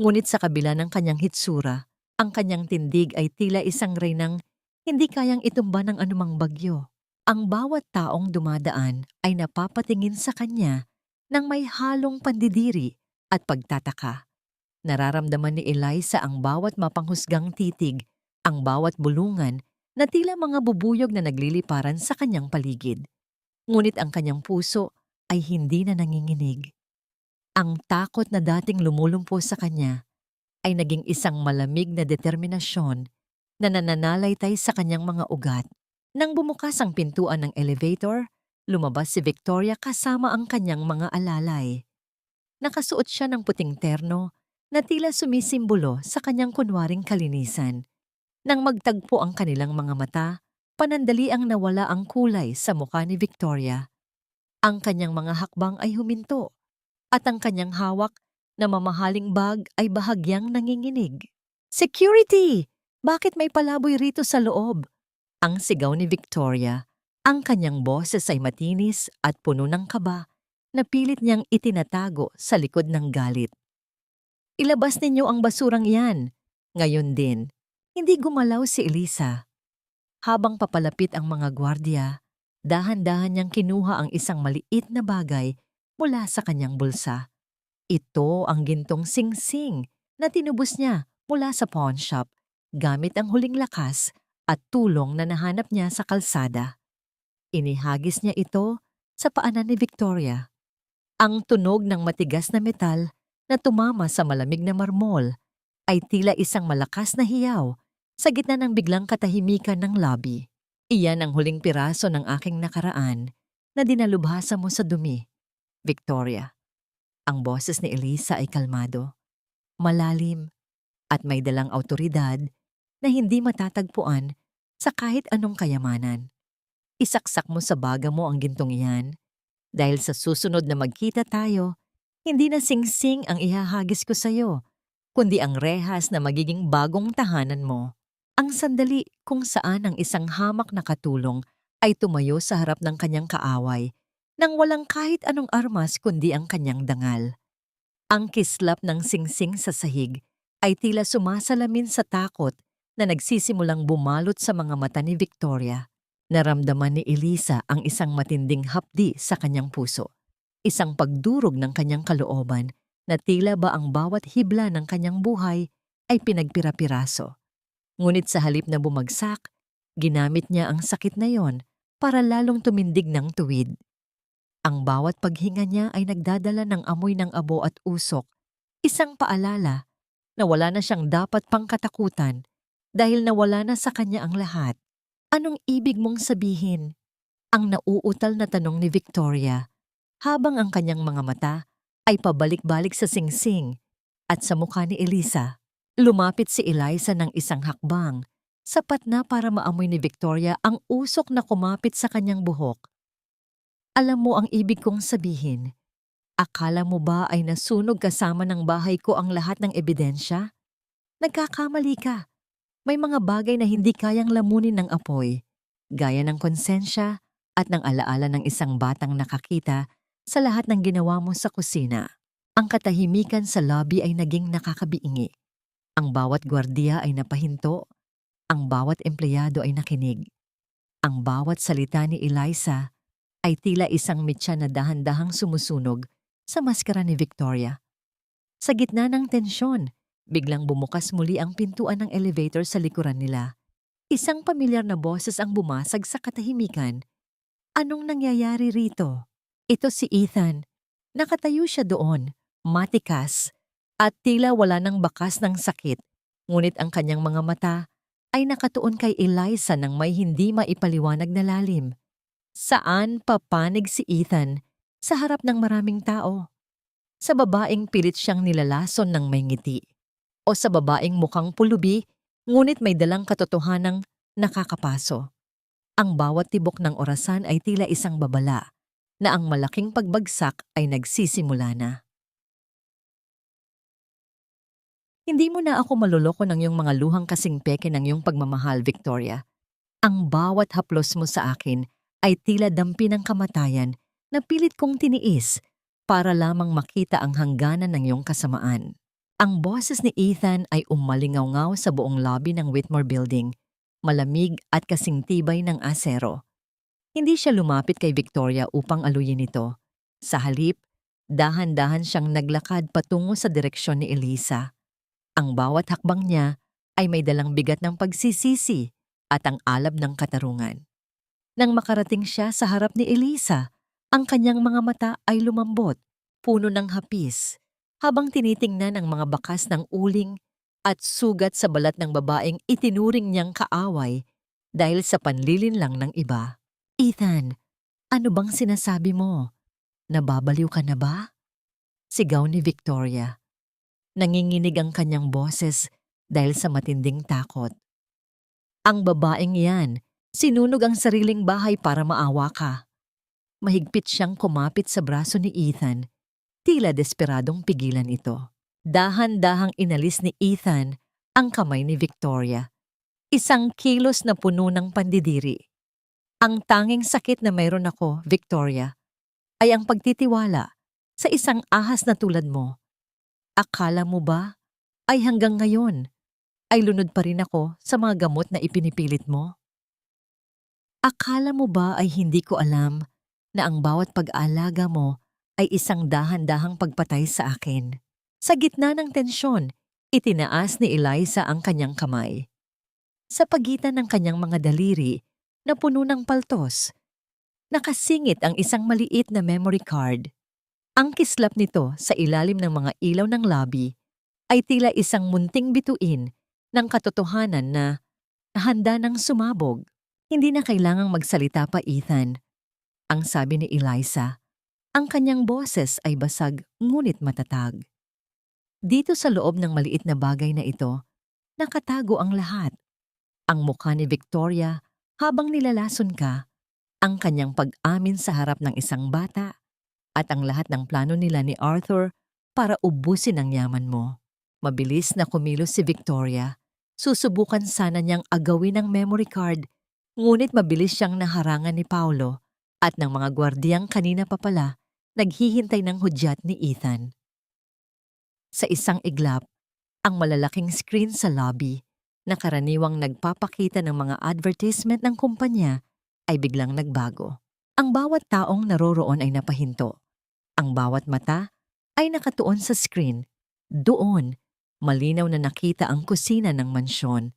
Speaker 1: Ngunit sa kabila ng kanyang hitsura, ang kanyang tindig ay tila isang reynang hindi kayang itumba ng anumang bagyo. Ang bawat taong dumadaan ay napapatingin sa kanya ng may halong pandidiri at pagtataka. Nararamdaman ni Eliza ang bawat mapanghusgang titig, ang bawat bulungan na tila mga bubuyog na nagliliparan sa kanyang paligid. Ngunit ang kanyang puso ay hindi na nanginginig. Ang takot na dating lumulumpo sa kanya ay naging isang malamig na determinasyon na nananalaytay sa kanyang mga ugat. Nang bumukas ang pintuan ng elevator, lumabas si Victoria kasama ang kanyang mga alalay. Nakasuot siya ng puting terno na tila sumisimbolo sa kanyang kunwaring kalinisan. Nang magtagpo ang kanilang mga mata, panandali ang nawala ang kulay sa mukha ni Victoria. Ang kanyang mga hakbang ay huminto at ang kanyang hawak na mamahaling bag ay bahagyang nanginginig. "Security! Bakit may palaboy rito sa loob?" Ang sigaw ni Victoria. Ang kanyang boses ay matinis at puno ng kaba na pilit niyang itinatago sa likod ng galit. "Ilabas ninyo ang basurang iyan." Ngayon din, hindi gumalaw si Elisa. Habang papalapit ang mga gwardiya, dahan-dahan niyang kinuha ang isang maliit na bagay mula sa kanyang bulsa. Ito ang gintong singsing na tinubos niya mula sa pawn shop gamit ang huling lakas at tulong na nahanap niya sa kalsada. Inihagis niya ito sa paanan ni Victoria. Ang tunog ng matigas na metal na tumama sa malamig na marmol ay tila isang malakas na hiyaw sa gitna ng biglang katahimikan ng lobby. "Iyan ang huling piraso ng aking nakaraan na dinalubhasa mo sa dumi, Victoria." Ang boses ni Elisa ay kalmado, malalim, at may dalang awtoridad na hindi matatagpuan sa kahit anong kayamanan. Isaksak mo sa baga mo ang gintong iyan dahil sa susunod na magkita tayo, hindi na singsing ang ihahagis ko sa'yo, kundi ang rehas na magiging bagong tahanan mo. Ang sandali kung saan ang isang hamak na katulong ay tumayo sa harap ng kanyang kaaway nang walang kahit anong armas kundi ang kanyang dangal. Ang kislap ng singsing sa sahig ay tila sumasalamin sa takot na nagsisimulang bumalot sa mga mata ni Victoria. Naramdaman ni Elisa ang isang matinding hapdi sa kanyang puso. Isang pagdurog ng kanyang kalooban na tila ba ang bawat hibla ng kanyang buhay ay pinagpira-piraso. Ngunit sa halip na bumagsak, ginamit niya ang sakit na yon para lalong tumindig ng tuwid. Ang bawat paghinga niya ay nagdadala ng amoy ng abo at usok, isang paalala na wala na siyang dapat pang katakutan dahil nawala na sa kanya ang lahat. Anong ibig mong sabihin? Ang nauutal na tanong ni Victoria habang ang kanyang mga mata ay pabalik-balik sa singsing at sa mukha ni Elisa. Lumapit si Eliza ng isang hakbang, sapat na para maamoy ni Victoria ang usok na kumapit sa kanyang buhok. Alam mo ang ibig kong sabihin? Akala mo ba ay nasunog kasama ng bahay ko ang lahat ng ebidensya? Nagkakamali ka. May mga bagay na hindi kayang lamunin ng apoy, gaya ng konsensya at ng alaala ng isang batang nakakita sa lahat ng ginawa mo sa kusina. Ang katahimikan sa lobby ay naging nakakabiingi. Ang bawat gwardiya ay napahinto, ang bawat empleyado ay nakinig. Ang bawat salita ni Eliza ay tila isang mitya na dahan-dahang sumusunog sa maskara ni Victoria. Sa gitna ng tensyon, biglang bumukas muli ang pintuan ng elevator sa likuran nila. Isang pamilyar na boses ang bumasag sa katahimikan. Anong nangyayari rito? Ito si Ethan. Nakatayo siya doon, matikas, at tila wala ng bakas ng sakit. Ngunit ang kanyang mga mata ay nakatuon kay Eliza ng may hindi maipaliwanag na lalim. Saan papanig si Ethan sa harap ng maraming tao? Sa babaeng pilit siyang nilalason ng may ngiti. O sa babaeng mukhang pulubi, ngunit may dalang katotohanang nakakapaso. Ang bawat tibok ng orasan ay tila isang babala na ang malaking pagbagsak ay nagsisimula na. Hindi mo na ako maluloko ng iyong mga luhang kasing peke ng iyong pagmamahal, Victoria. Ang bawat haplos mo sa akin ay tila dampi ng kamatayan na pilit kong tiniis para lamang makita ang hangganan ng iyong kasamaan. Ang boses ni Ethan ay umalingaw-ngaw sa buong lobby ng Whitmore Building, malamig at kasing tibay ng asero. Hindi siya lumapit kay Victoria upang aluyin ito. Sa halip, dahan-dahan siyang naglakad patungo sa direksyon ni Elisa. Ang bawat hakbang niya ay may dalang bigat ng pagsisisi at ang alab ng katarungan. Nang makarating siya sa harap ni Elisa, ang kanyang mga mata ay lumambot, puno ng hapis, habang tinitingnan ang mga bakas ng uling at sugat sa balat ng babaeng itinuring niyang kaaway dahil sa panlilin lang ng iba. Ethan, ano bang sinasabi mo? Nababaliw ka na ba? Sigaw ni Victoria. Nanginginig ang kanyang boses dahil sa matinding takot. Ang babaeng iyan, sinunog ang sariling bahay para maawa ka. Mahigpit siyang kumapit sa braso ni Ethan, tila desperadong pigilan ito. Dahan-dahang inalis ni Ethan ang kamay ni Victoria. Isang kilos na puno ng pandidiri. Ang tanging sakit na mayroon ako, Victoria, ay ang pagtitiwala sa isang ahas na tulad mo. Akala mo ba ay hanggang ngayon ay lunod pa rin ako sa mga gamot na ipinipilit mo? Akala mo ba ay hindi ko alam na ang bawat pag-aalaga mo ay isang dahan-dahang pagpatay sa akin? Sa gitna ng tensyon, itinaas ni Eliza ang kanyang kamay. Sa pagitan ng kanyang mga daliri na puno ng paltos, nakasingit ang isang maliit na memory card. Ang kislap nito sa ilalim ng mga ilaw ng lobby ay tila isang munting bituin ng katotohanan na handa ng sumabog. Hindi na kailangang magsalita pa, Ethan. Ang sabi ni Eliza, ang kanyang boses ay basag ngunit matatag. Dito sa loob ng maliit na bagay na ito, nakatago ang lahat. Ang mukha ni Victoria habang nilalason ka, ang kanyang pag-amin sa harap ng isang bata, at ang lahat ng plano nila ni Arthur para ubusin ang yaman mo. Mabilis na kumilos si Victoria. Susubukan sana niyang agawin ang memory card, ngunit mabilis siyang naharangan ni Paolo at ng mga gwardiyang kanina pa pala naghihintay ng hudyat ni Ethan. Sa isang iglap, ang malalaking screen sa lobby na karaniwang nagpapakita ng mga advertisement ng kumpanya ay biglang nagbago. Ang bawat taong naroroon ay napahinto. Ang bawat mata ay nakatuon sa screen. Doon, malinaw na nakita ang kusina ng mansyon.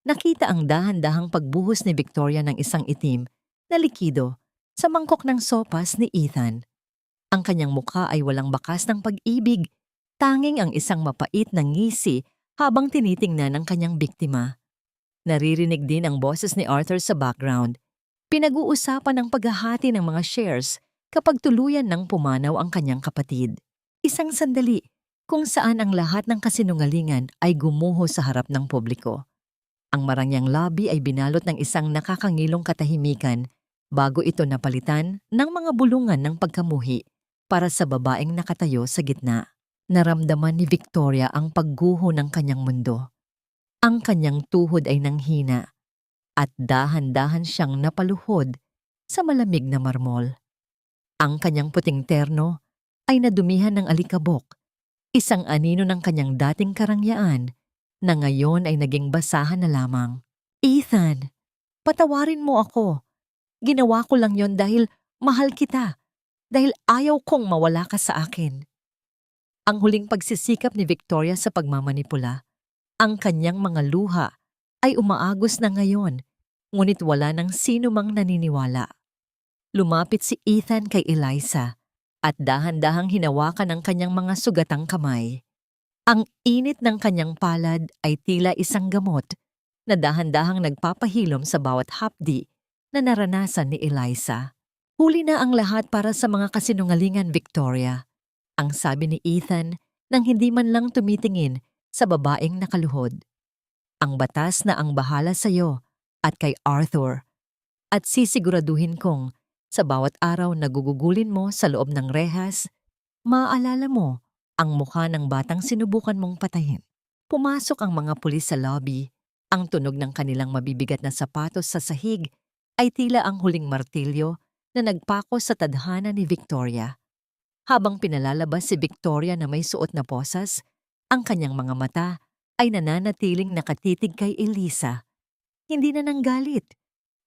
Speaker 1: Nakita ang dahan-dahang pagbuhos ni Victoria ng isang itim na likido sa mangkok ng sopas ni Ethan. Ang kanyang mukha ay walang bakas ng pag-ibig, tanging ang isang mapait na ngisi habang tinitingnan ang kanyang biktima. Naririnig din ang boses ni Arthur sa background. Pinag-uusapan ang paghahati ng mga shares kapag tuluyan ng pumanaw ang kanyang kapatid. Isang sandali kung saan ang lahat ng kasinungalingan ay gumuho sa harap ng publiko. Ang marangyang lobby ay binalot ng isang nakakangilong katahimikan bago ito napalitan ng mga bulungan ng pagkamuhi para sa babaeng nakatayo sa gitna. Naramdaman ni Victoria ang pagguho ng kanyang mundo. Ang kanyang tuhod ay nanghina at dahan-dahan siyang napaluhod sa malamig na marmol. Ang kanyang puting terno ay nadumihan ng alikabok, isang anino ng kanyang dating karangyaan na ngayon ay naging basahan na lamang. Ethan, patawarin mo ako. Ginawa ko lang yon dahil mahal kita, dahil ayaw kong mawala ka sa akin. Ang huling pagsisikap ni Victoria sa pagmamanipula, ang kanyang mga luha ay umaagos na ngayon, ngunit wala nang sino mang naniniwala. Lumapit si Ethan kay Eliza at dahan-dahang hinawakan ang kanyang mga sugatang kamay. Ang init ng kanyang palad ay tila isang gamot na dahan-dahang nagpapahilom sa bawat hapdi na naranasan ni Eliza. Huli na ang lahat para sa mga kasinungalingan, Victoria, ang sabi ni Ethan nang hindi man lang tumitingin sa babaeng nakaluhod. Ang batas na ang bahala sa iyo at kay Arthur, at sisiguraduhin kong sa bawat araw na gugugulin mo sa loob ng rehas, maaalala mo ang mukha ng batang sinubukan mong patayin. Pumasok ang mga pulis sa lobby. Ang tunog ng kanilang mabibigat na sapatos sa sahig ay tila ang huling martilyo na nagpako sa tadhana ni Victoria. Habang pinalalabas si Victoria na may suot na posas, ang kanyang mga mata ay nananatiling nakatitig kay Eliza. Hindi na ng galit,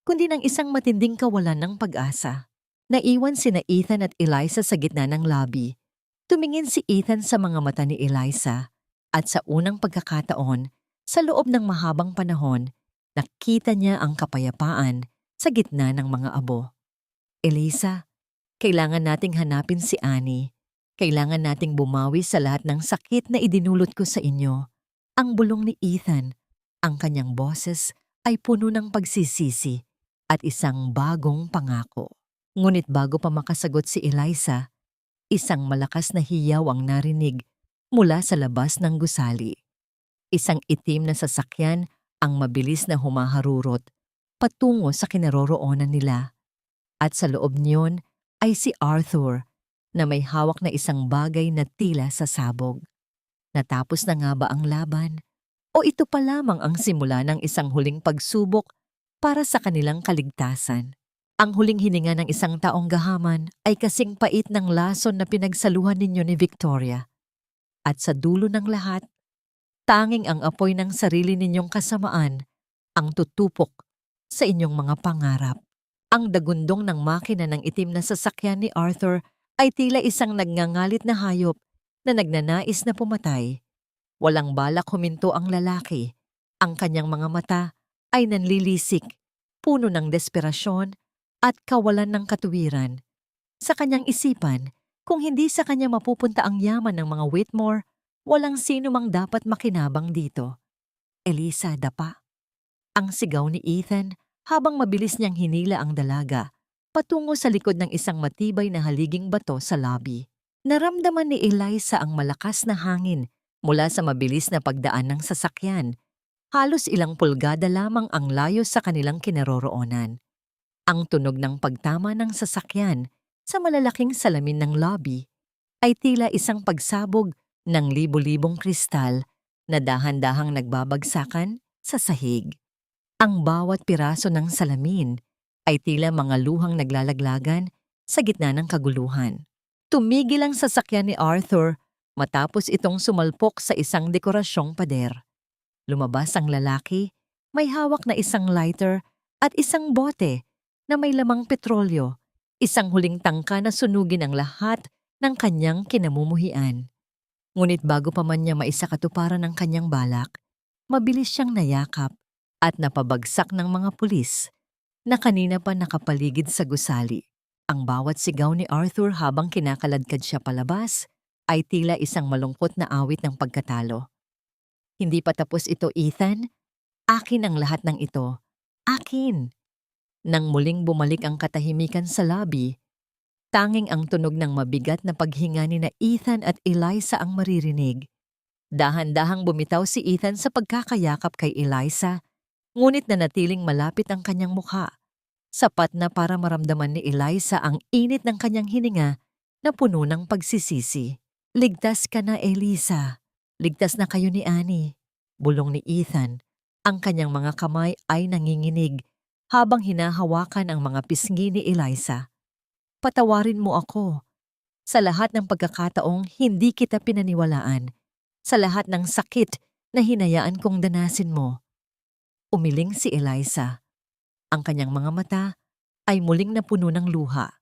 Speaker 1: kundi ng isang matinding kawalan ng pag-asa. Naiwan sina Ethan at Eliza sa gitna ng lobby. Tumingin si Ethan sa mga mata ni Eliza at sa unang pagkakataon, sa loob ng mahabang panahon, nakita niya ang kapayapaan sa gitna ng mga abo. Eliza, kailangan nating hanapin si Annie. Kailangan nating bumawi sa lahat ng sakit na idinulot ko sa inyo. Ang bulong ni Ethan, ang kanyang boses ay puno ng pagsisisi at isang bagong pangako. Ngunit bago pa makasagot si Eliza, isang malakas na hiyaw ang narinig mula sa labas ng gusali. Isang itim na sasakyan ang mabilis na humaharurot patungo sa kinaroroonan nila. At sa loob niyon ay si Arthur na may hawak na isang bagay na tila sasabog. Natapos na nga ba ang laban? O ito pa lamang ang simula ng isang huling pagsubok para sa kanilang kaligtasan? Ang huling hininga ng isang taong gahaman ay kasing pait ng lason na pinagsaluhan ninyo ni Victoria. At sa dulo ng lahat, tanging ang apoy ng sarili ninyong kasamaan ang tutupok sa inyong mga pangarap. Ang dagundong ng makina ng itim na sasakyan ni Arthur ay tila isang nagngangalit na hayop na nagnanais na pumatay. Walang balak huminto ang lalaki. Ang kanyang mga mata ay nanlilisik, puno ng desperasyon at kawalan ng katuwiran. Sa kanyang isipan, kung hindi sa kanya mapupunta ang yaman ng mga Whitmore, walang sino mang dapat makinabang dito. Eliza, dapa. Ang sigaw ni Ethan habang mabilis niyang hinila ang dalaga patungo sa likod ng isang matibay na haliging bato sa lobby. Naramdaman ni Eliza ang malakas na hangin mula sa mabilis na pagdaan ng sasakyan. Halos ilang pulgada lamang ang layo sa kanilang kinaroroonan. Ang tunog ng pagtama ng sasakyan sa malalaking salamin ng lobby ay tila isang pagsabog ng libo-libong kristal na dahan-dahang nagbabagsakan sa sahig. Ang bawat piraso ng salamin ay tila mga luhang naglalaglagan sa gitna ng kaguluhan. Tumigil ang sasakyan ni Arthur matapos itong sumalpok sa isang dekorasyong pader. Lumabas ang lalaki, may hawak na isang lighter at isang bote na may lamang petrolyo, isang huling tangka na sunugin ang lahat ng kanyang kinamumuhian. Ngunit bago pa man niya maisakatuparan ang kanyang balak, mabilis siyang nayakap at napabagsak ng mga pulis na kanina pa nakapaligid sa gusali. Ang bawat sigaw ni Arthur habang kinakaladkad siya palabas ay tila isang malungkot na awit ng pagkatalo. Hindi pa tapos ito, Ethan. Akin ang lahat ng ito. Akin! Nang muling bumalik ang katahimikan sa lobby, tanging ang tunog ng mabigat na paghinga ni na Ethan at Eliza ang maririnig. Dahan-dahang bumitaw si Ethan sa pagkakayakap kay Eliza, ngunit nanatiling malapit ang kanyang mukha. Sapat na para maramdaman ni Eliza ang init ng kanyang hininga na puno ng pagsisisi. Ligtas ka na, Eliza. Ligtas na kayo ni Annie. Bulong ni Ethan. Ang kanyang mga kamay ay nanginginig habang hinahawakan ang mga pisngi ni Eliza. Patawarin mo ako. Sa lahat ng pagkakataong hindi kita pinaniwalaan. Sa lahat ng sakit na hinayaan kong danasin mo. Umiling si Eliza. Ang kanyang mga mata ay muling napuno ng luha.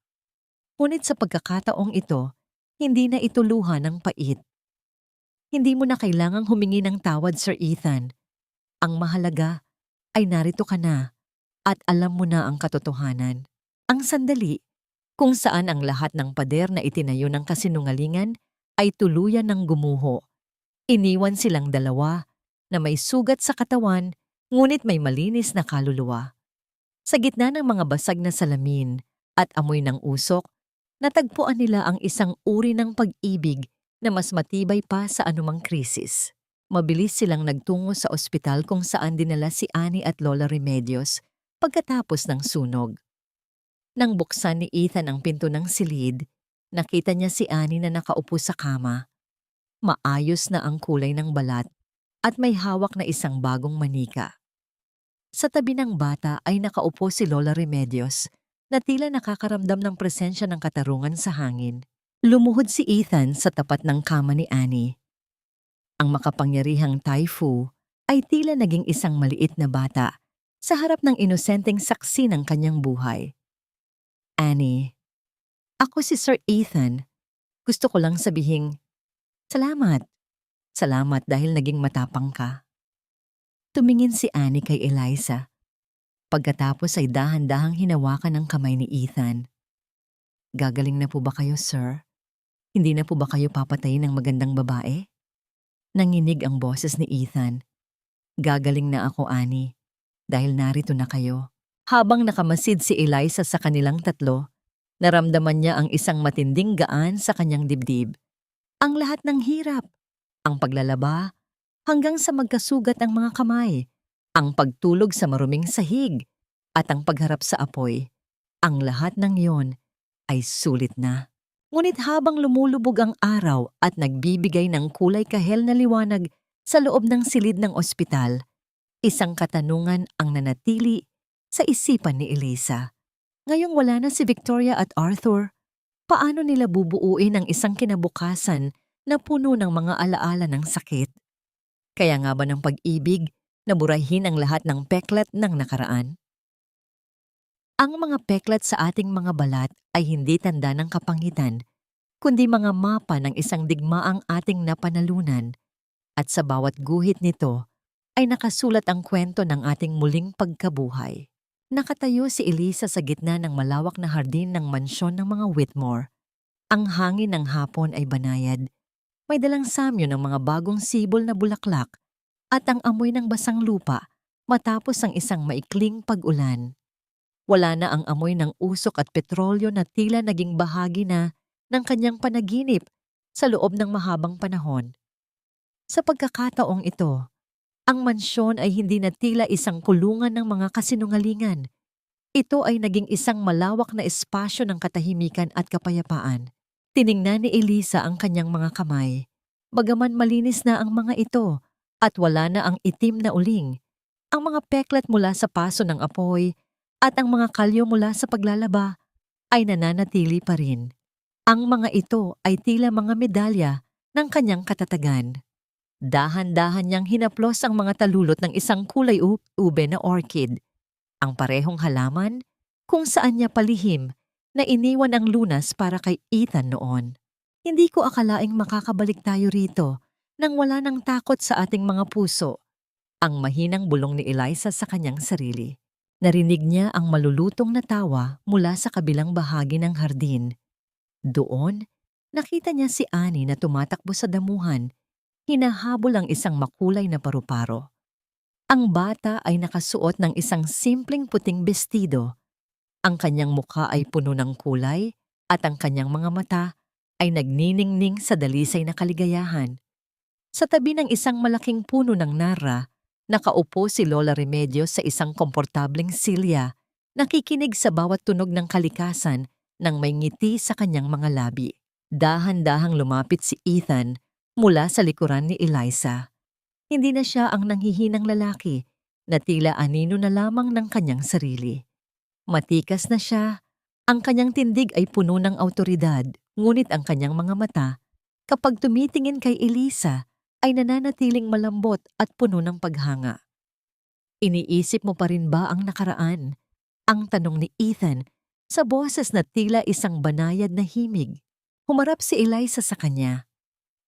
Speaker 1: Ngunit sa pagkakataong ito, hindi na ito luha ng pait. Hindi mo na kailangang humingi ng tawad, Sir Ethan. Ang mahalaga ay narito ka na at alam mo na ang katotohanan. Ang sandali kung saan ang lahat ng pader na itinayo ng kasinungalingan ay tuluyan ng gumuho. Iniwan silang dalawa na may sugat sa katawan ngunit may malinis na kaluluwa. Sa gitna ng mga basag na salamin at amoy ng usok, natagpuan nila ang isang uri ng pag-ibig na mas matibay pa sa anumang krisis. Mabilis silang nagtungo sa ospital kung saan dinala si Annie at Lola Remedios pagkatapos ng sunog. Nang buksan ni Ethan ang pinto ng silid, nakita niya si Annie na nakaupo sa kama. Maayos na ang kulay ng balat at may hawak na isang bagong manika. Sa tabi ng bata ay nakaupo si Lola Remedios na tila nakakaramdam ng presensya ng katarungan sa hangin. Lumuhod si Ethan sa tapat ng kama ni Annie. Ang makapangyarihang Taifu ay tila naging isang maliit na bata sa harap ng inosenteng saksi ng kanyang buhay. Annie, ako si Sir Ethan. Gusto ko lang sabihing, salamat. Salamat dahil naging matapang ka. Tumingin si Annie kay Eliza. Pagkatapos ay dahan-dahang hinawakan ang kamay ni Ethan. Gagaling na po ba kayo, sir? Hindi na po ba kayo papatayin ng magandang babae? Nanginig ang boses ni Ethan. Gagaling na ako, Annie, dahil narito na kayo. Habang nakamasid si Eliza sa kanilang tatlo, naramdaman niya ang isang matinding gaan sa kanyang dibdib. Ang lahat ng hirap, ang paglalaba, hanggang sa magkasugat ang mga kamay, ang pagtulog sa maruming sahig, at ang pagharap sa apoy. Ang lahat ng iyon ay sulit na. Ngunit habang lumulubog ang araw at nagbibigay ng kulay kahel na liwanag sa loob ng silid ng ospital, isang katanungan ang nanatili sa isipan ni Eliza. Ngayong wala na si Victoria at Arthur, paano nila bubuuin ang isang kinabukasan na puno ng mga alaala ng sakit? Kaya nga ba ng pag-ibig na burahin ang lahat ng peklat ng nakaraan? Ang mga peklat sa ating mga balat ay hindi tanda ng kapangitan, kundi mga mapa ng isang digmaang ating napanalunan, at sa bawat guhit nito ay nakasulat ang kwento ng ating muling pagkabuhay. Nakatayo si Eliza sa gitna ng malawak na hardin ng mansyon ng mga Whitmore. Ang hangin ng hapon ay banayad. May dalang samyo ng mga bagong sibol na bulaklak at ang amoy ng basang lupa matapos ang isang maikling pag-ulan. Wala na ang amoy ng usok at petrolyo na tila naging bahagi na ng kanyang panaginip sa loob ng mahabang panahon. Sa pagkakataong ito, ang mansyon ay hindi na tila isang kulungan ng mga kasinungalingan. Ito ay naging isang malawak na espasyo ng katahimikan at kapayapaan. Tiningnan ni Eliza ang kanyang mga kamay. Bagaman malinis na ang mga ito at wala na ang itim na uling, ang mga peklat mula sa paso ng apoy at ang mga kalyo mula sa paglalaba ay nananatili pa rin. Ang mga ito ay tila mga medalya ng kanyang katatagan. Dahan-dahan niyang hinaplos ang mga talulot ng isang kulay ube na orchid, ang parehong halaman kung saan niya palihim na iniwan ang lunas para kay Ethan noon. Hindi ko akalaing makakabalik tayo rito nang wala ng takot sa ating mga puso. Ang mahinang bulong ni Eliza sa kanyang sarili. Narinig niya ang malulutong na tawa mula sa kabilang bahagi ng hardin. Doon, nakita niya si Annie na tumatakbo sa damuhan, hinahabol ang isang makulay na paru-paro. Ang bata ay nakasuot ng isang simpleng puting bestido. Ang kanyang mukha ay puno ng kulay at ang kanyang mga mata ay nagniningning sa dalisay na kaligayahan. Sa tabi ng isang malaking puno ng narra, nakaupo si Lola Remedios sa isang komportableng silya, nakikinig sa bawat tunog ng kalikasan nang may ngiti sa kanyang mga labi. Dahan-dahang lumapit si Ethan mula sa likuran ni Eliza. Hindi na siya ang nanghihinang lalaki na tila anino na lamang ng kanyang sarili. Matikas na siya, ang kanyang tindig ay puno ng awtoridad, ngunit ang kanyang mga mata, kapag tumitingin kay Eliza, ay nananatiling malambot at puno ng paghanga. Iniisip mo pa rin ba ang nakaraan? Ang tanong ni Ethan sa boses na tila isang banayad na himig. Humarap si Eliza sa kanya.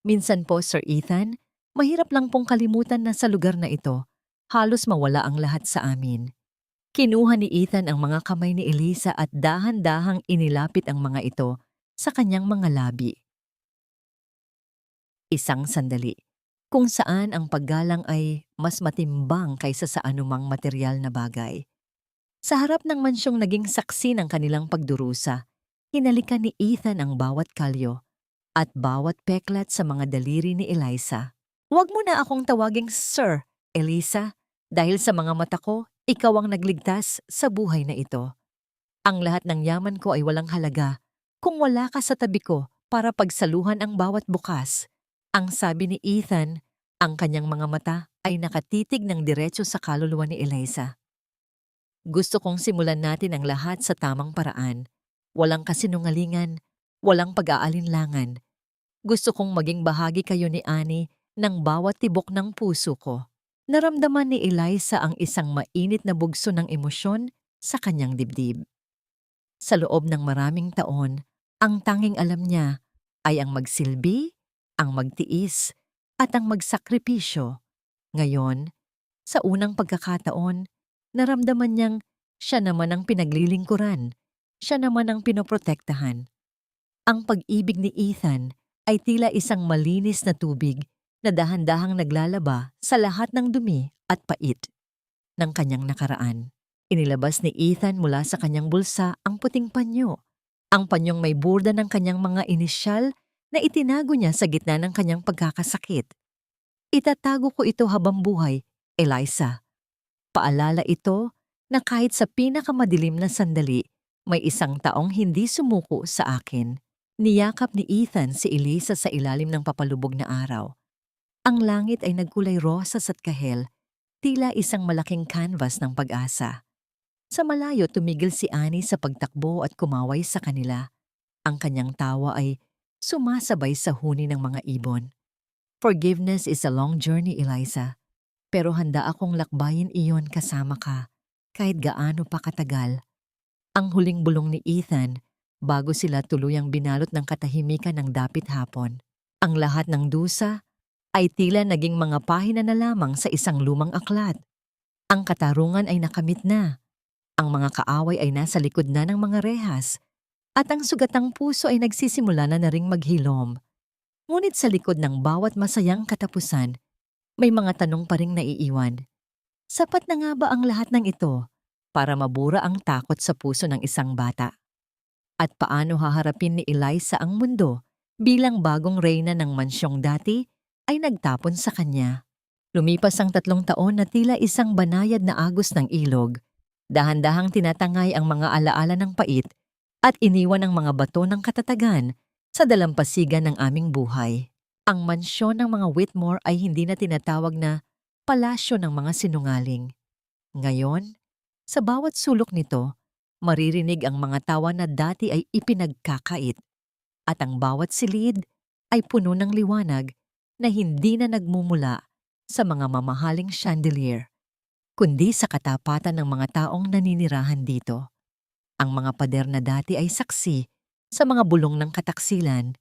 Speaker 1: Minsan po, Sir Ethan, mahirap lang pong kalimutan na sa lugar na ito, halos mawala ang lahat sa amin. Kinuha ni Ethan ang mga kamay ni Eliza at dahan-dahang inilapit ang mga ito sa kanyang mga labi. Isang sandali, kung saan ang paggalang ay mas matimbang kaysa sa anumang material na bagay. Sa harap ng mansyong naging saksi ng kanilang pagdurusa, hinalikan ni Ethan ang bawat kalyo at bawat peklat sa mga daliri ni Eliza. Huwag mo na akong tawaging Sir, Eliza, dahil sa mga mata ko, ikaw ang nagligtas sa buhay na ito. Ang lahat ng yaman ko ay walang halaga kung wala ka sa tabi ko para pagsaluhan ang bawat bukas. Ang sabi ni Ethan, ang kanyang mga mata ay nakatitig ng diretso sa kaluluwa ni Eliza. Gusto kong simulan natin ang lahat sa tamang paraan. Walang kasinungalingan, walang pag-aalinlangan. Gusto kong maging bahagi kayo ni Annie ng bawat tibok ng puso ko. Naramdaman ni Eliza ang isang mainit na bugso ng emosyon sa kanyang dibdib. Sa loob ng maraming taon, ang tanging alam niya ay ang magsilbi, ang magtiis, at ang magsakripisyo. Ngayon, sa unang pagkakataon, naramdaman niyang siya naman ang pinaglilingkuran, siya naman ang pinoprotektahan. Ang pag-ibig ni Ethan ay tila isang malinis na tubig na dahan-dahang naglalaba sa lahat ng dumi at pait ng kanyang nakaraan. Inilabas ni Ethan mula sa kanyang bulsa ang puting panyo. Ang panyong may burda ng kanyang mga inisyal na itinago niya sa gitna ng kanyang pagkakasakit. Itatago ko ito habang buhay, Eliza. Paalala ito na kahit sa pinakamadilim na sandali, may isang taong hindi sumuko sa akin. Niyakap ni Ethan si Eliza sa ilalim ng papalubog na araw. Ang langit ay nagkulay rosas at kahel, tila isang malaking canvas ng pag-asa. Sa malayo tumigil si Annie sa pagtakbo at kumaway sa kanila. Ang kanyang tawa ay sumasabay sa huni ng mga ibon. Forgiveness is a long journey, Eliza. Pero handa akong lakbayin iyon kasama ka, kahit gaano pa katagal. Ang huling bulong ni Ethan, bago sila tuluyang binalot ng katahimikan ng dapit hapon. Ang lahat ng dusa ay tila naging mga pahina na lamang sa isang lumang aklat. Ang katarungan ay nakamit na. Ang mga kaaway ay nasa likod na ng mga rehas. At ang sugatang puso ay nagsisimula na ring maghilom. Ngunit sa likod ng bawat masayang katapusan, may mga tanong pa ring naiiwan. Sapat na nga ba ang lahat ng ito para mabura ang takot sa puso ng isang bata? At paano haharapin ni Eliza ang mundo bilang bagong reyna ng mansyong dati ay nagtapon sa kanya? Lumipas ang 3 taon na tila isang banayad na agos ng ilog. Dahan-dahang tinatangay ang mga alaala ng pait at iniwan ang mga bato ng katatagan sa dalampasigan ng aming buhay. Ang mansyon ng mga Whitmore ay hindi na tinatawag na palasyo ng mga sinungaling. Ngayon, sa bawat sulok nito, maririnig ang mga tawa na dati ay ipinagkakait at ang bawat silid ay puno ng liwanag na hindi na nagmumula sa mga mamahaling chandelier, kundi sa katapatan ng mga taong naninirahan dito. Ang mga pader na dati ay saksi sa mga bulong ng kataksilan,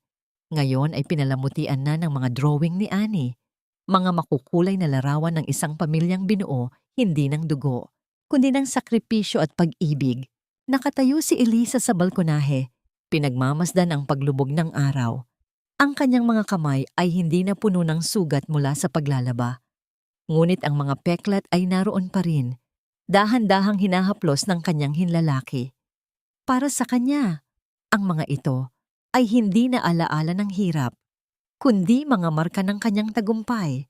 Speaker 1: Ngayon ay pinalamutian na ng mga drawing ni Annie. Mga makukulay na larawan ng isang pamilyang binuo, hindi ng dugo, kundi ng sakripisyo at pag-ibig. Nakatayo si Elisa sa balkonahe, pinagmamasdan ang paglubog ng araw. Ang kanyang mga kamay ay hindi na puno ng sugat mula sa paglalaba. Ngunit ang mga peklat ay naroon pa rin, dahan-dahang hinahaplos ng kanyang hinlalaki. Para sa kanya, ang mga ito ay hindi na alaala ng hirap, kundi mga marka ng kanyang tagumpay.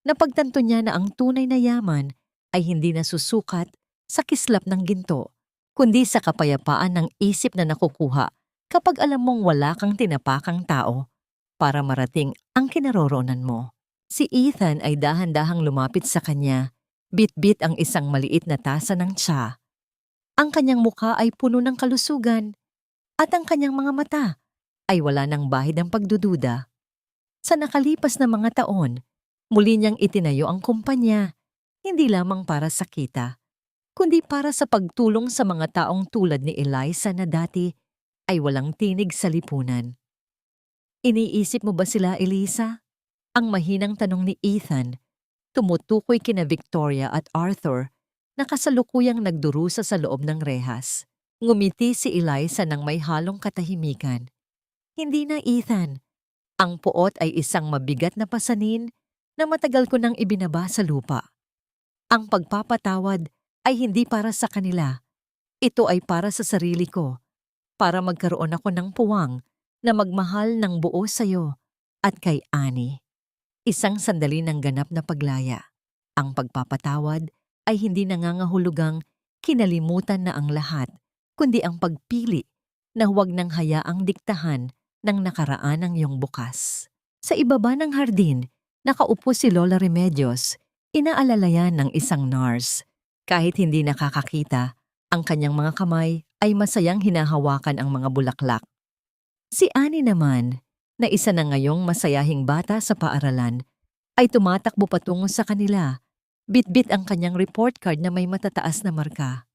Speaker 1: Napagtanto niya na ang tunay na yaman ay hindi nasusukat sa kislap ng ginto, kundi sa kapayapaan ng isip na nakukuha kapag alam mong wala kang tinapakang tao para marating ang kinaroroonan mo. Si Ethan ay dahan-dahang lumapit sa kanya, bit-bit ang isang maliit na tasa ng tsa. Ang kanyang mukha ay puno ng kalusugan at ang kanyang mga mata ay wala ng bahid ng pagdududa. Sa nakalipas na mga taon, muli niyang itinayo ang kumpanya, hindi lamang para sa kita, kundi para sa pagtulong sa mga taong tulad ni Eliza na dati ay walang tinig sa lipunan. Iniisip mo ba sila, Eliza? Ang mahinang tanong ni Ethan, tumutukoy kina Victoria at Arthur na kasalukuyang nagdurusa sa loob ng rehas. Ngumiti si Eliza ng may halong katahimikan. Hindi na, Ethan. Ang puot ay isang mabigat na pasanin na matagal ko nang ibinaba sa lupa. Ang pagpapatawad ay hindi para sa kanila. Ito ay para sa sarili ko, para magkaroon ako ng puwang na magmahal ng buo sa'yo at kay Annie. Isang sandali ng ganap na paglaya. Ang pagpapatawad ay hindi nangangahulugang kinalimutan na ang lahat, kundi ang pagpili na huwag nang hayaang diktahan ng nakaraan ng iyong bukas. Sa ibaba ng hardin, nakaupo si Lola Remedios, inaalalayan ng isang nurse. Kahit hindi nakakakita, ang kanyang mga kamay ay masayang hinahawakan ang mga bulaklak. Si Annie naman, na isa na ngayong masayahing bata sa paaralan, ay tumatakbo patungo sa kanila. Bit-bit ang kanyang report card na may matataas na marka.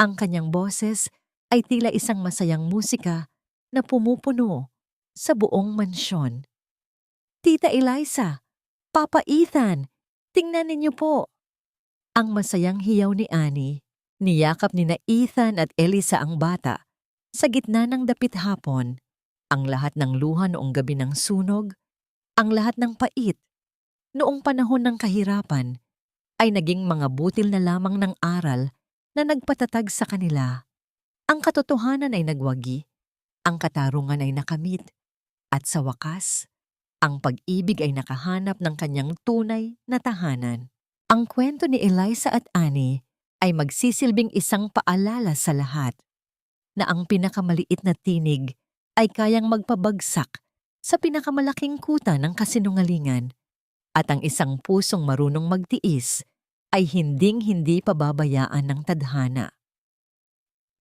Speaker 1: Ang kanyang boses ay tila isang masayang musika na pumupuno sa buong mansyon. Tita Eliza, Papa Ethan, tingnan ninyo po. Ang masayang hiyaw ni Annie, niyakap ni na Ethan at Eliza ang bata sa gitna ng dapit hapon. Ang lahat ng luha noong gabi ng sunog, ang lahat ng pait, noong panahon ng kahirapan, ay naging mga butil na lamang ng aral na nagpatatag sa kanila. Ang katotohanan ay nagwagi, ang katarungan ay nakamit, at sa wakas, ang pag-ibig ay nakahanap ng kanyang tunay na tahanan. Ang kwento ni Eliza at Annie ay magsisilbing isang paalala sa lahat na ang pinakamaliit na tinig ay kayang magpabagsak sa pinakamalaking kuta ng kasinungalingan, at ang isang pusong marunong magtiis ay hinding-hindi pababayaan ng tadhana.